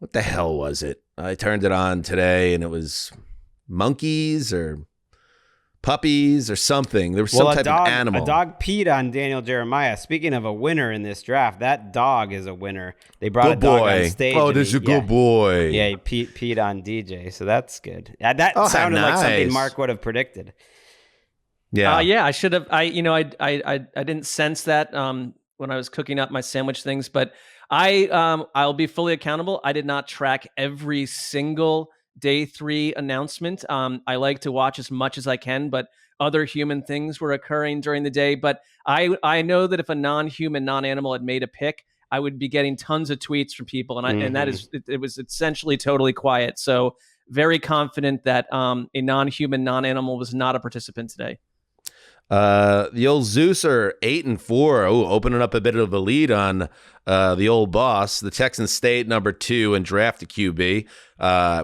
B: what the hell was it? I turned it on today and it was monkeys or puppies or something. There was some type of animal.
C: A dog peed on Daniel Jeremiah. Speaking of a winner in this draft, that dog is a winner. They brought a dog on stage.
B: Oh, this is a good boy.
C: Yeah, he peed on DJ, so that's good. That sounded like something Marc would have predicted.
B: Yeah.
D: I should have. I didn't sense that when I was cooking up my sandwich things, but I'll be fully accountable. I did not track every single day 3 announcement. I like to watch as much as I can, but other human things were occurring during the day. But I know that if a non-human, non-animal had made a pick, I would be getting tons of tweets from people, and that is it was essentially totally quiet. So very confident that a non-human, non-animal was not a participant today.
B: The old Zeus are 8-4. Oh, opening up a bit of a lead on the old boss. The Texans stay at number 2 and draft a QB.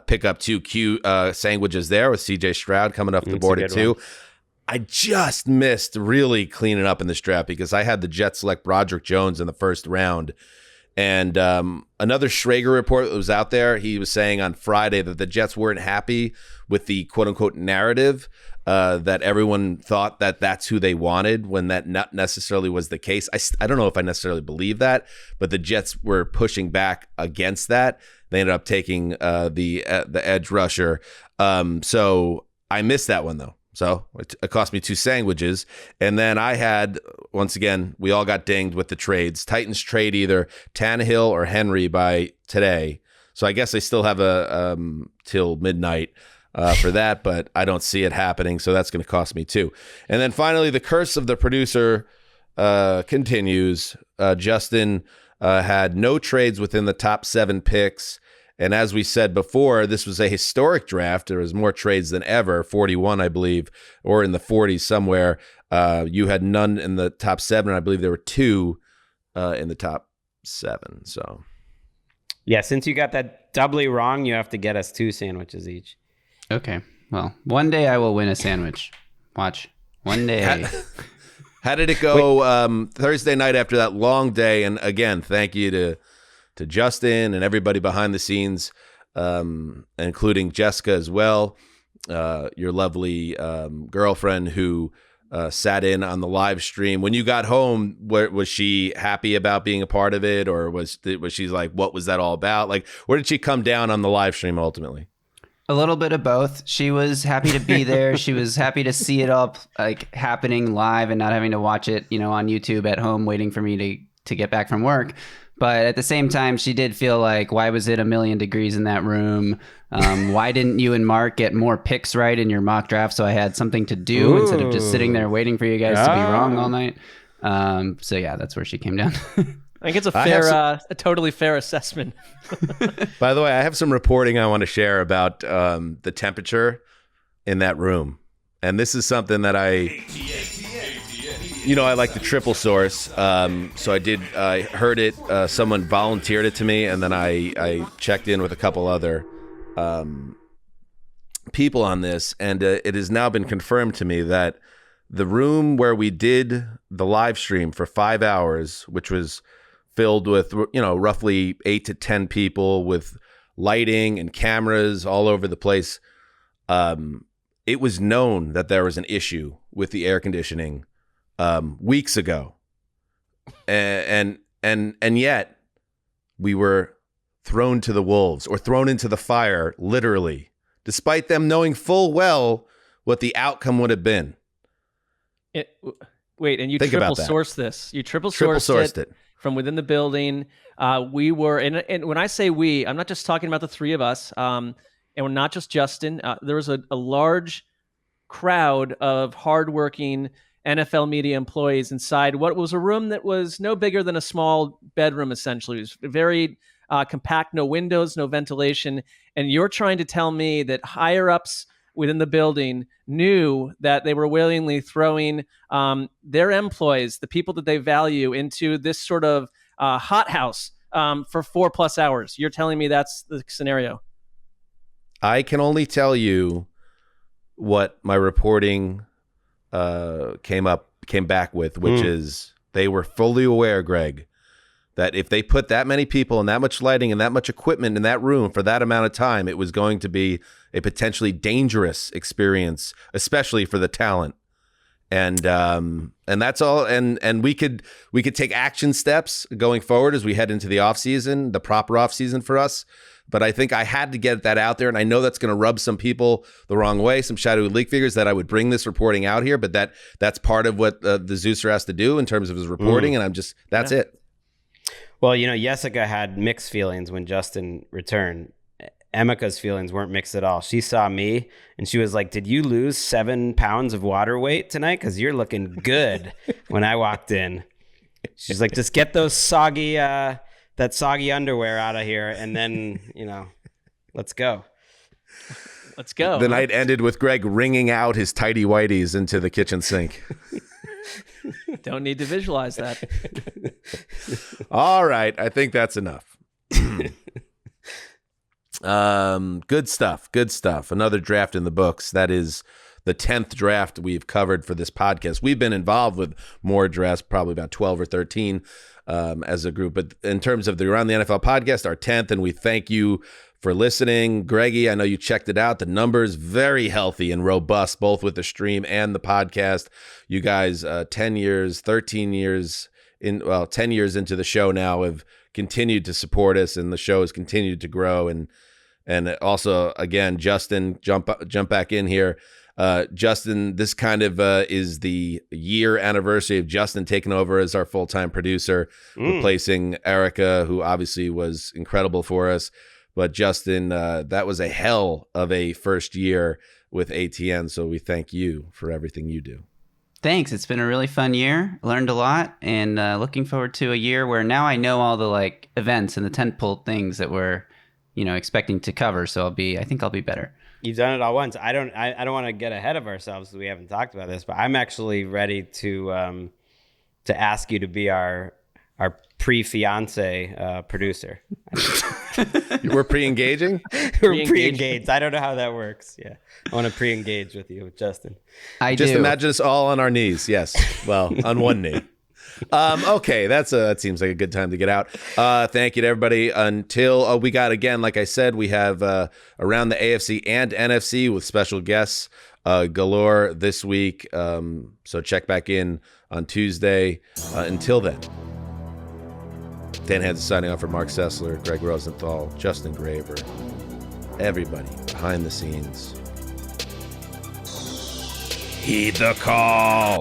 B: Pick up 2 sandwiches there with CJ Stroud coming up the board at 2. I just missed really cleaning up in this draft because I had the Jets select Broderick Jones in the first round. And another Schrager report that was out there, he was saying on Friday that the Jets weren't happy with the quote-unquote narrative that everyone thought that that's who they wanted when that not necessarily was the case. I don't know if I necessarily believe that, but the Jets were pushing back against that. They ended up taking the edge rusher. So I missed that one, though. So it cost me 2 sandwiches. And then I had, once again, we all got dinged with the trades. Titans trade either Tannehill or Henry by today. So I guess they still have a till midnight for that, but I don't see it happening. So that's going to cost me 2. And then finally, the curse of the producer continues. Justin had no trades within the top 7 picks. And as we said before, this was a historic draft. There was more trades than ever, 41, I believe, or in the 40s somewhere. You had none in the top 7. I believe there were 2 in the top 7. So,
C: yeah, since you got that doubly wrong, you have to get us 2 sandwiches each.
F: Okay. Well, one day I will win a sandwich. Watch. One day.
B: How did it go Thursday night after that long day? And again, thank you to Justin and everybody behind the scenes, including Jessica as well, your lovely girlfriend who sat in on the live stream. When you got home, was she happy about being a part of it, or was she like, what was that all about? Like, where did she come down on the live stream ultimately?
F: A little bit of both. She was happy to be there. She was happy to see it all like happening live and not having to watch it, on YouTube at home, waiting for me to get back from work. But at the same time, she did feel like, why was it 1,000,000 degrees in that room? Why didn't you and Marc get more picks right in your mock draft so I had something to do instead of just sitting there waiting for you guys to be wrong all night? So yeah, that's where she came down.
D: I think it's a totally fair assessment.
B: By the way, I have some reporting I want to share about the temperature in that room. And this is something that I like the triple source. So I heard it. Someone volunteered it to me, and then I checked in with a couple other people on this, and it has now been confirmed to me that the room where we did the live stream for 5 hours, which was filled with, roughly 8 to 10 people with lighting and cameras all over the place, it was known that there was an issue with the air conditioning weeks ago, and yet we were thrown to the wolves, or thrown into the fire, literally, despite them knowing full well what the outcome would have been.
D: Wait, and you triple sourced this? You triple sourced it from within the building. We were, and when I say we, I'm not just talking about the 3 of us, and we're not just Justin. There was a large crowd of hardworking NFL media employees inside what was a room that was no bigger than a small bedroom, essentially. It was very compact, no windows, no ventilation. And you're trying to tell me that higher-ups within the building knew that they were willingly throwing their employees, the people that they value, into this sort of hothouse for 4+ hours. You're telling me that's the scenario?
B: I can only tell you what my reporting came back with, which is they were fully aware, Gregg, that if they put that many people and that much lighting and that much equipment in that room for that amount of time, it was going to be a potentially dangerous experience, especially for the talent. And that's all. And we could take action steps going forward as we head into the offseason, the proper offseason for us. But I think I had to get that out there, and I know that's going to rub some people the wrong way, some shadowy league figures, that I would bring this reporting out here. But that's part of what the Zeuser has to do in terms of his reporting, and that's it.
C: Well, Jessica had mixed feelings when Justin returned. Emika's feelings weren't mixed at all. She saw me, and she was like, "Did you lose 7 pounds of water weight tonight? Because you're looking good." When I walked in, she's like, "Just get those soggy underwear out of here, and then, let's go."
D: Let's go.
B: The night ended with Gregg wringing out his tighty whities into the kitchen sink.
D: Don't need to visualize that.
B: All right. I think that's enough. Good stuff. Another draft in the books. That is the 10th draft we've covered for this podcast. We've been involved with more drafts, probably about 12 or 13 as a group. But in terms of the Around the NFL podcast, our 10th, and we thank you for listening. Greggy, I know you checked it out. The numbers, very healthy and robust, both with the stream and the podcast. You guys, 10 years, 13 years, 10 years into the show now, have continued to support us, and the show has continued to grow. And also, again, Justin, jump back in here. Justin, this kind of is the year anniversary of Justin taking over as our full-time producer, replacing Erica, who obviously was incredible for us. But Justin, that was a hell of a first year with ATN, so we thank you for everything you do.
F: Thanks. It's been a really fun year. Learned a lot, and looking forward to a year where now I know all the events and the tentpole things that we're expecting to cover. So I think I'll be better.
C: You've done it all once. I don't want to get ahead of ourselves because we haven't talked about this, but I'm actually ready to ask you to be our pre-fiance producer.
B: We're pre-engaging?
C: We're pre-engaged. I don't know how that works. Yeah. I want to pre-engage with you, Justin.
B: Just imagine us all on our knees. Yes. Well, on one knee. Okay, that seems like a good time to get out. Thank you to everybody. Until we got, again, like I said, we have Around the AFC and NFC with special guests galore this week. So check back in on Tuesday. Until then, Dan Hanzus signing off for Marc Sessler, Gregg Rosenthal, Justin Graver, everybody behind the scenes. Heed the call.